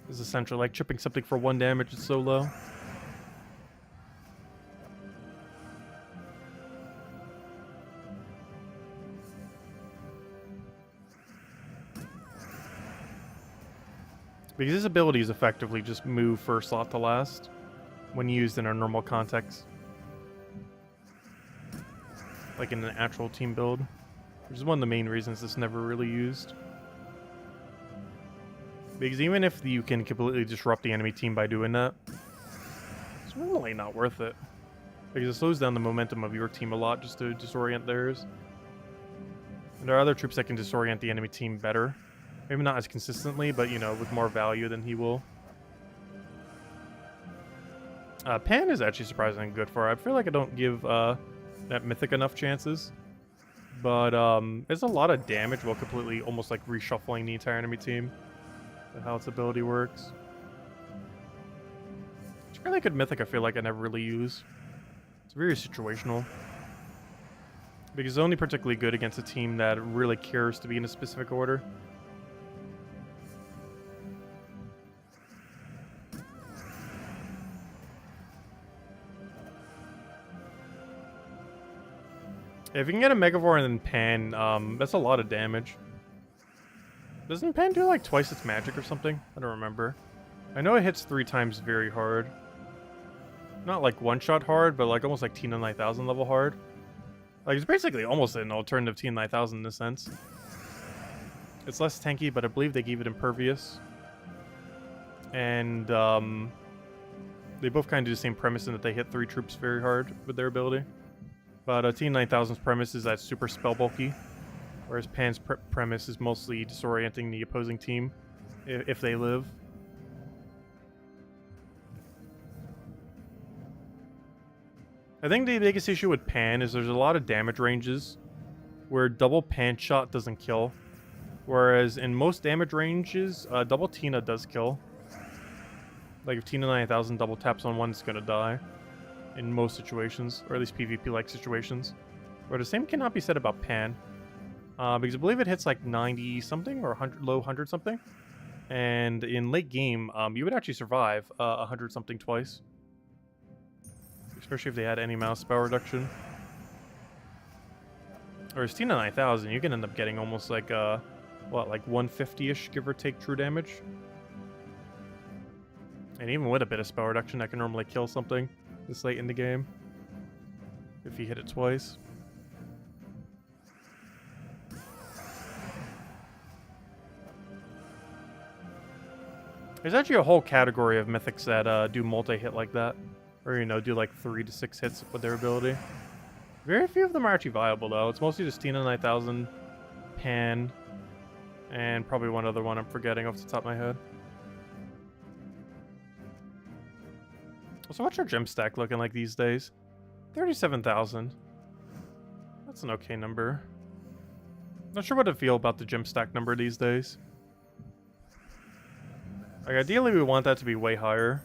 It's essentially like chipping something for 1 damage is so low. Because his abilities effectively just move first slot to last when used in a normal context. Like in an actual team build. Which is one of the main reasons it's never really used. Because even if you can completely disrupt the enemy team by doing that, it's really not worth it. Because it slows down the momentum of your team a lot just to disorient theirs. And there are other troops that can disorient the enemy team better. Maybe not as consistently, but, you know, with more value than he will. Pan is actually surprisingly good for it. I feel like I don't give that Mythic enough chances. But it's a lot of damage while completely almost like reshuffling the entire enemy team. That's how its ability works. It's a really good Mythic I feel like I never really use. It's very situational. Because it's only particularly good against a team that really cares to be in a specific order. If you can get a Megavore and then Pan, that's a lot of damage. Doesn't Pan do like twice its magic or something? I don't remember. I know it hits 3 times very hard. Not like one-shot hard, but like almost like Tina 9000 level hard. Like it's basically almost an alternative Tina 9000 in a sense. It's less tanky, but I believe they gave it Impervious. And they both kind of do the same premise in that they hit 3 troops very hard with their ability. But T9000's premise is that super spell bulky, whereas Pan's premise is mostly disorienting the opposing team if they live. I think the biggest issue with Pan is there's a lot of damage ranges where double Pan shot doesn't kill, whereas in most damage ranges, double Tina does kill. Like if Tina 9000 double taps on one, it's gonna die. In most situations, or at least PvP-like situations. Where the same cannot be said about Pan. Because I believe it hits like 90-something, or 100, low 100-something. And in late game, you would actually survive 100-something twice. Especially if they had any mouse spell reduction. Whereas Tina 9000, you can end up getting almost like, what, like 150-ish, give or take, true damage? And even with a bit of spell reduction, that can normally kill something this late in the game, if you hit it twice. There's actually a whole category of mythics that do multi-hit like that, or you know, do like 3 to 6 hits with their ability. Very few of them are actually viable though. It's mostly just Tina 9000, Pan, and probably one other one I'm forgetting off the top of my head. So what's your gem stack looking like these days? 37,000. That's an okay number. Not sure what to feel about the gem stack number these days. Like ideally we want that to be way higher.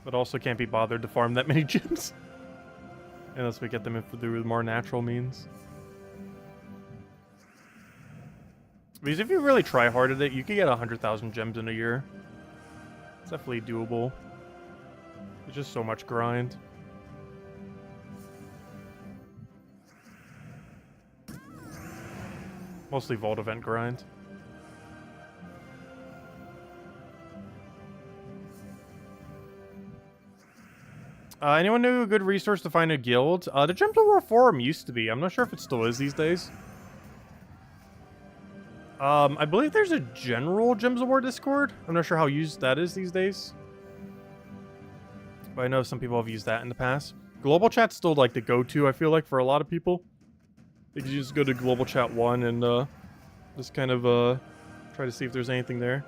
But also can't be bothered to farm that many gems. Unless we get them through more natural means. Because if you really try hard at it, you could get 100,000 gems in a year. It's definitely doable. It's just so much grind. Mostly Vault event grind. Anyone know a good resource to find a guild? The Gems of War forum used to be. I'm not sure if it still is these days. I believe there's a general Gems of War Discord. I'm not sure how used that is these days. But I know some people have used that in the past. Global chat's still like the go-to, I feel like, for a lot of people. You can just go to global chat 1 and just kind of try to see if there's anything there.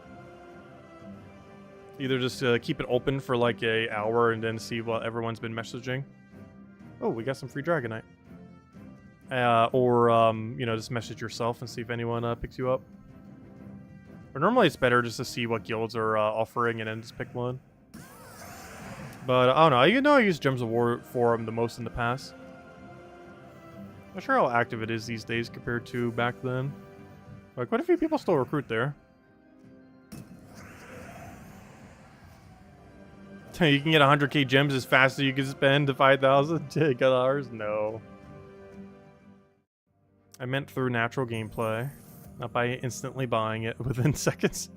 Either just keep it open for like an hour and then see what everyone's been messaging. Oh, we got some free Dragonite. Or you know, just message yourself and see if anyone picks you up. But normally it's better just to see what guilds are offering and then just pick one. But I don't know. You know, I use Gems of War forum the most in the past. Not sure how active it is these days compared to back then. Like, quite a few people still recruit there. You can get 100k gems as fast as you can spend 5,000 dollars. No. I meant through natural gameplay, not by instantly buying it within seconds.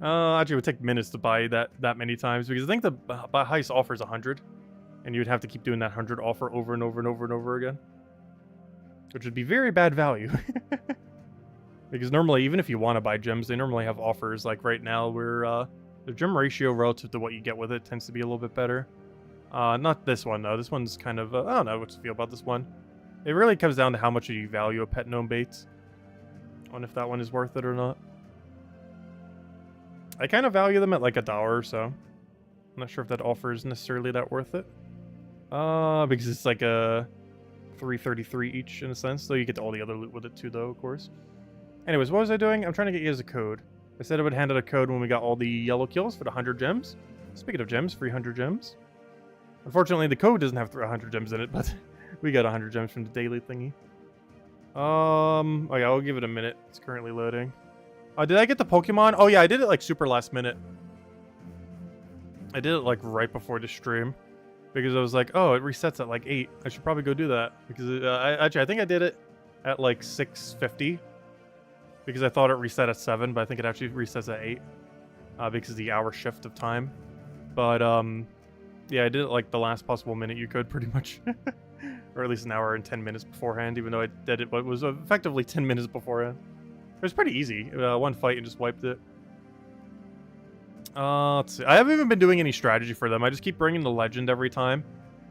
Actually, it would take minutes to buy that many times, because I think the highest offer is 100, and you would have to keep doing that 100 offer over and over and over and over again, which would be very bad value. Because normally, even if you want to buy gems, they normally have offers. Like right now, where the gem ratio relative to what you get with it tends to be a little bit better. Not this one though. This one's kind of I don't know what to feel about this one. It really comes down to how much you value a pet gnome bait, on if that one is worth it or not. I kind of value them at like $1 or so. I'm not sure if that offer is necessarily that worth it. Because it's like a $3.33 each in a sense, so you get all the other loot with it too, though, of course. Anyways, what was I doing? I'm trying to get you as a code. I said I would hand out a code when we got all the yellow kills for the 100 gems. Speaking of gems, 300 gems. Unfortunately, the code doesn't have 100 gems in it, but we got 100 gems from the daily thingy. Oh yeah, I'll give it a minute. It's currently loading. Did I get the Pokemon? Oh yeah, I did it like super last minute. I did it like right before the stream, because I was like, oh, it resets at like 8. I should probably go do that, because I think I did it at like 6:50. Because I thought it reset at 7, but I think it actually resets at 8. Because of the hour shift of time. But, yeah, I did it like the last possible minute you could, pretty much. Or at least an hour and 10 minutes beforehand, even though I did it, but it was effectively 10 minutes beforehand. It was pretty easy. One fight and just wiped it. Let's see. I haven't even been doing any strategy for them. I just keep bringing the legend every time.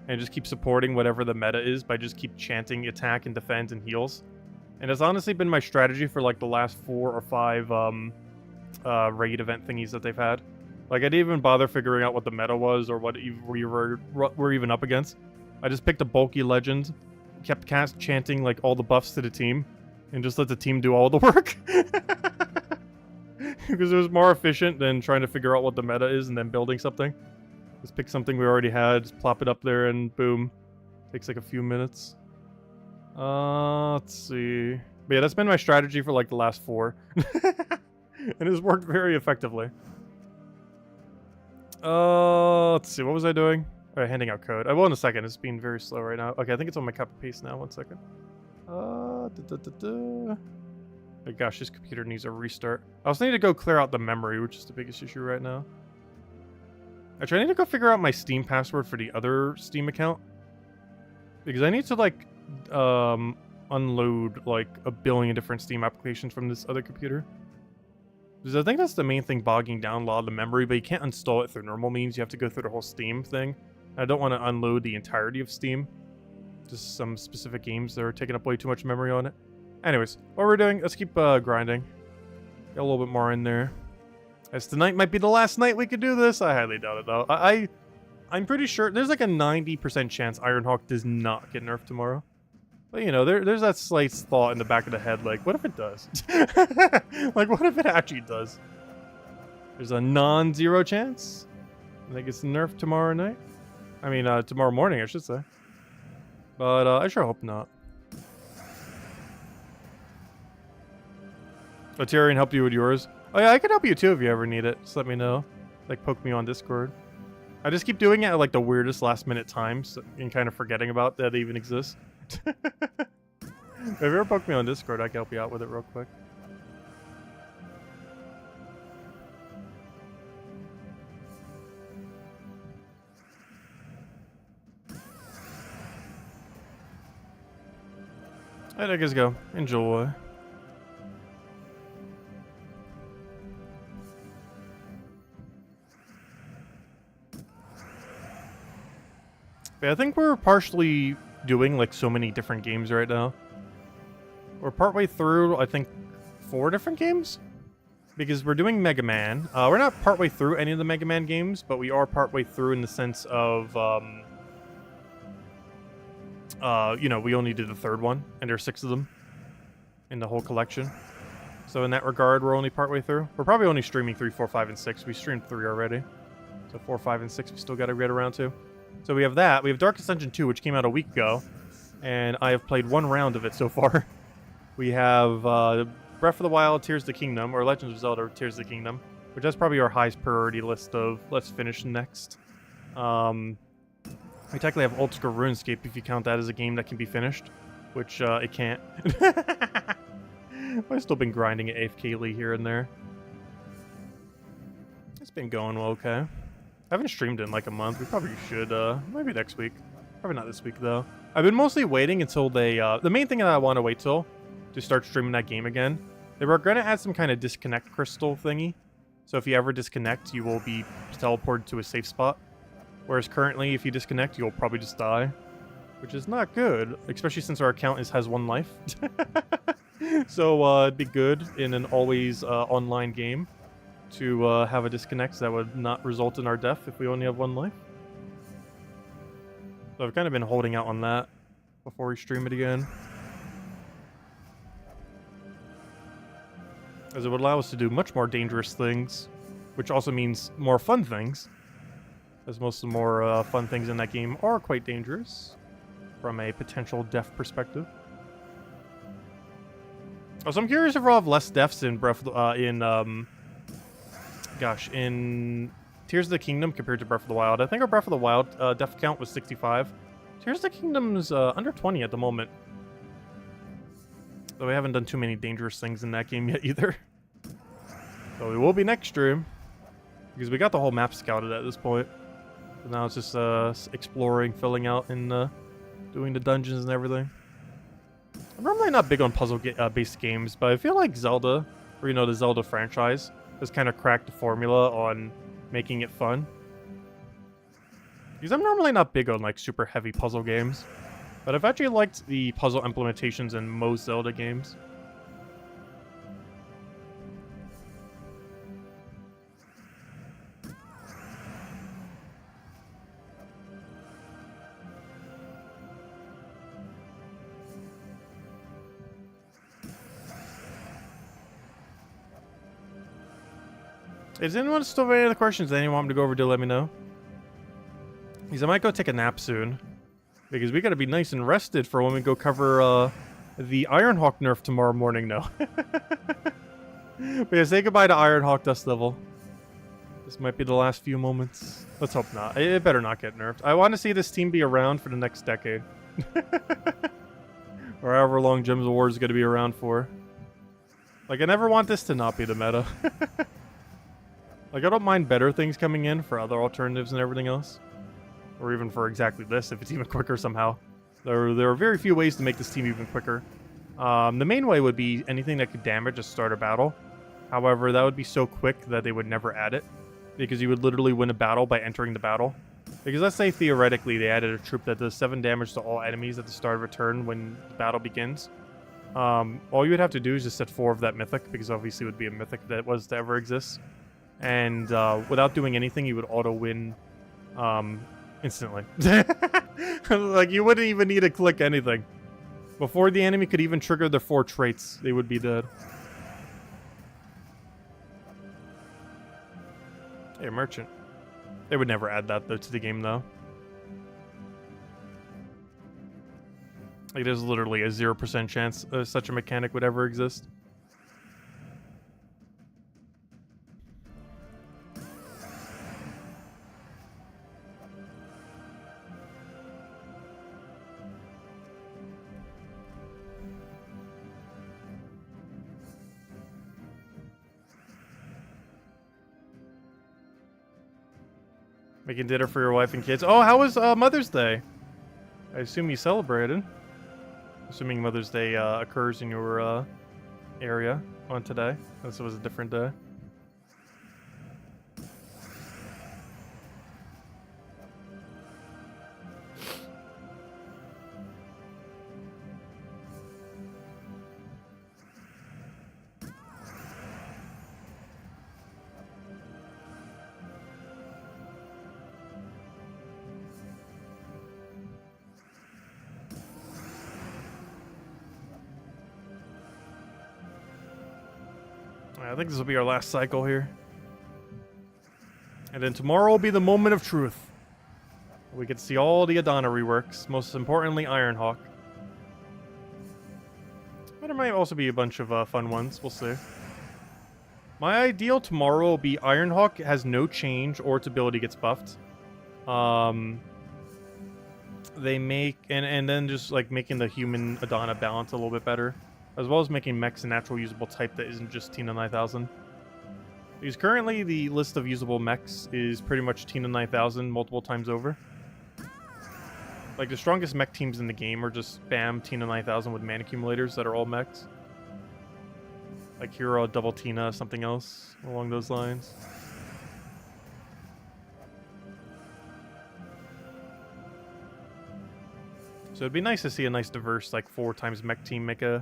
And just keep supporting whatever the meta is by just keep chanting attack and defense and heals. And it's honestly been my strategy for like the last 4 or 5 raid event thingies that they've had. Like I didn't even bother figuring out what the meta was or what we were even up against. I just picked a bulky legend, kept chanting like all the buffs to the team, and just let the team do all the work. Because it was more efficient than trying to figure out what the meta is and then building something. Just pick something we already had, just plop it up there, and boom. Takes like a few minutes. Let's see. But yeah, that's been my strategy for like the last 4. And it's worked very effectively. Let's see. What was I doing? Alright, handing out code. I will in a second. It's being very slow right now. Okay, I think it's on my copy paste now. 1 second. Oh gosh, this computer needs a restart. I also need to go clear out the memory, which is the biggest issue right now. Actually, I need to go figure out my Steam password for the other Steam account. Because I need to like unload like a billion different Steam applications from this other computer. Because I think that's the main thing bogging down a lot of the memory, but you can't install it through normal means. You have to go through the whole Steam thing. I don't want to unload the entirety of Steam. Just some specific games that are taking up way too much memory on it. Anyways, what we're doing, let's keep grinding. Got a little bit more in there. As tonight might be the last night we could do this. I highly doubt it though. I'm pretty sure there's like a 90% chance Ironhawk does not get nerfed tomorrow. But you know, there's that slight thought in the back of the head, like, what if it does? Like, what if it actually does? There's a non-zero chance that it gets nerfed tomorrow night. I mean, tomorrow morning, I should say. But I sure hope not. Oh, Tyrion helped you with yours? Oh yeah, I can help you too if you ever need it. Just let me know. Like, poke me on Discord. I just keep doing it at like the weirdest last minute times and kind of forgetting about that it even exists. If you ever poke me on Discord, I can help you out with it real quick. Alright, I guess go. Enjoy. Yeah, I think we're partially doing like so many different games right now. We're partway through, I think, 4 different games? Because we're doing Mega Man. We're not partway through any of the Mega Man games, but we are partway through in the sense of, you know, we only did the 3rd one, and there's 6 of them in the whole collection. So in that regard, we're only partway through. We're probably only streaming 3, 4, 5, and 6. We streamed 3 already. So 4, 5, and 6 we still got to get around to. So we have that. We have Dark Ascension 2, which came out a week ago. And I have played 1 round of it so far. We have Breath of the Wild, Tears of the Kingdom, or Legends of Zelda, Tears of the Kingdom. Which is probably our highest priority list of let's finish next. We technically have Old School RuneScape if you count that as a game that can be finished. Which it can't. I've still been grinding at AFK here and there. It's been going well, okay. I haven't streamed in like a month. We probably should, maybe next week. Probably not this week, though. I've been mostly waiting until they, the main thing that I want to wait till to start streaming that game again. They were going to add some kind of disconnect crystal thingy. So if you ever disconnect, you will be teleported to a safe spot. Whereas currently, if you disconnect, you'll probably just die. Which is not good, especially since our account has 1 life. So it'd be good in an always online game to have a disconnect that would not result in our death if we only have 1 life. So I've kind of been holding out on that before we stream it again. As it would allow us to do much more dangerous things, which also means more fun things. As most of the more fun things in that game are quite dangerous from a potential death perspective. So I'm curious if we'll have less deaths in in Tears of the Kingdom compared to Breath of the Wild. I think our Breath of the Wild death count was 65. Tears of the Kingdom's under 20 at the moment. Though we haven't done too many dangerous things in that game yet either. So we will be next stream. Because we got the whole map scouted at this point. So now it's just exploring, filling out, and doing the dungeons and everything. I'm normally not big on puzzle-based games, but I feel like Zelda, or you know, the Zelda franchise, has kind of cracked the formula on making it fun. Because I'm normally not big on like super heavy puzzle games, but I've actually liked the puzzle implementations in most Zelda games. Is anyone still have any other questions that anyone want me to go over, do let me know. Because I might go take a nap soon. Because we gotta be nice and rested for when we go cover the Ironhawk nerf tomorrow morning now. But yeah, say goodbye to Ironhawk Dust Level. This might be the last few moments. Let's hope not. It better not get nerfed. I want to see this team be around for the next decade. Or however long Gems of War is gonna be around for. Like, I never want this to not be the meta. Like, I don't mind better things coming in for other alternatives and everything else. Or even for exactly this, if it's even quicker somehow. There are very few ways to make this team even quicker. The main way would be anything that could damage a starter battle. However, that would be so quick that they would never add it. Because you would literally win a battle by entering the battle. Because let's say theoretically they added a troop that does 7 damage to all enemies at the start of a turn when the battle begins. All you would have to do is just set 4 of that mythic, because obviously it would be a mythic that was to ever exist. And without doing anything, you would auto-win instantly. Like, you wouldn't even need to click anything. Before the enemy could even trigger their 4 traits, they would be dead. Hey, merchant. They would never add that, though, to the game, though. Like, there's literally a 0% chance such a mechanic would ever exist. Making dinner for your wife and kids. Oh, how was Mother's Day? I assume you celebrated. Assuming Mother's Day occurs in your area on today. This was a different day. I think this will be our last cycle here. And then tomorrow will be the moment of truth. We get to see all the Adana reworks, most importantly Ironhawk. But there might also be a bunch of fun ones, we'll see. My ideal tomorrow will be Ironhawk has no change or its ability gets buffed. They make, and then just like making the human Adana balance a little bit better. As well as making mechs a natural usable type that isn't just Tina 9000. Because currently the list of usable mechs is pretty much Tina 9000 multiple times over. Like the strongest mech teams in the game are just spam Tina 9000 with man accumulators that are all mechs. Like Hero, Double Tina, something else along those lines. So it'd be nice to see a nice diverse like 4 times mech team make a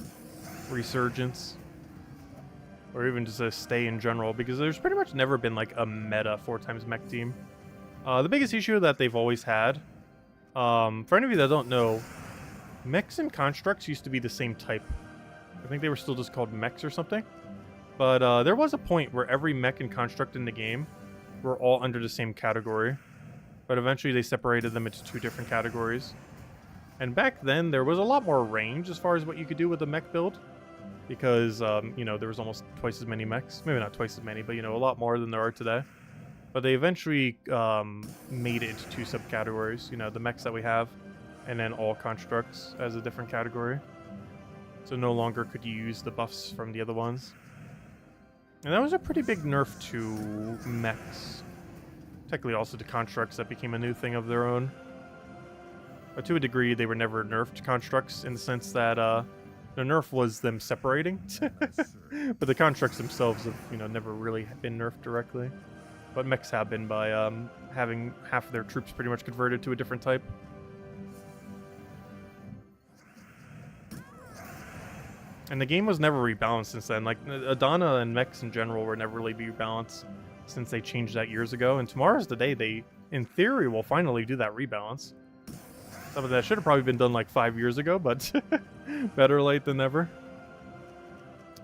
resurgence, or even just a stay in general, because there's pretty much never been like a meta 4 times mech team. The biggest issue that they've always had, for any of you that don't know, mechs and constructs used to be the same type. I think they were still just called mechs or something, but there was a point where every mech and construct in the game were all under the same category, but eventually they separated them into 2 different categories. And back then there was a lot more range as far as what you could do with a mech build, because, you know, there was almost twice as many mechs. Maybe not twice as many, but, you know, a lot more than there are today. But they eventually made it into 2 subcategories. You know, the mechs that we have, and then all constructs as a different category. So no longer could you use the buffs from the other ones. And that was a pretty big nerf to mechs. Technically also to constructs that became a new thing of their own. But to a degree, they were never nerfed to constructs in the sense that, the nerf was them separating, but the constructs themselves have, you know, never really been nerfed directly. But mechs have been by having half of their troops pretty much converted to a different type. And the game was never rebalanced since then. Like, Adana and mechs in general were never really rebalanced since they changed that years ago. And tomorrow's the day they, in theory, will finally do that rebalance. Some of that should have probably been done like 5 years ago, but better late than never.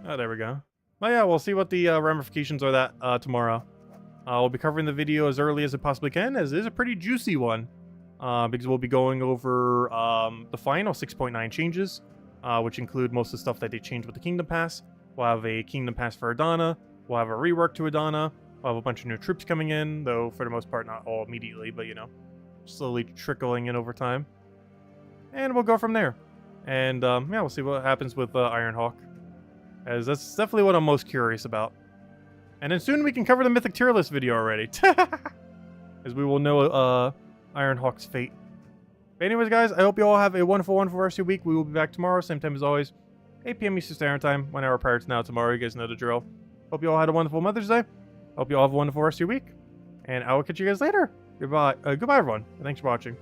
Oh, there we go. But yeah, we'll see what the ramifications are that tomorrow. We'll be covering the video as early as it possibly can, as it is a pretty juicy one. Because we'll be going over the final 6.9 changes, which include most of the stuff that they changed with the Kingdom Pass. We'll have a Kingdom Pass for Adana. We'll have a rework to Adana. We'll have a bunch of new troops coming in, though for the most part not all immediately, but you know, slowly trickling in over time. And we'll go from there. And yeah, we'll see what happens with Ironhawk, as that's definitely what I'm most curious about. And then soon we can cover the Mythic Tier List video already, as we will know Ironhawk's fate. But anyways, guys, I hope you all have a wonderful rest of your week. We will be back tomorrow, same time as always, 8 p.m. Eastern Standard Time, 1 hour prior to now tomorrow. You guys know the drill. Hope you all had a wonderful Mother's Day. Hope you all have a wonderful rest of your week. And I will catch you guys later. Goodbye, everyone. Thanks for watching.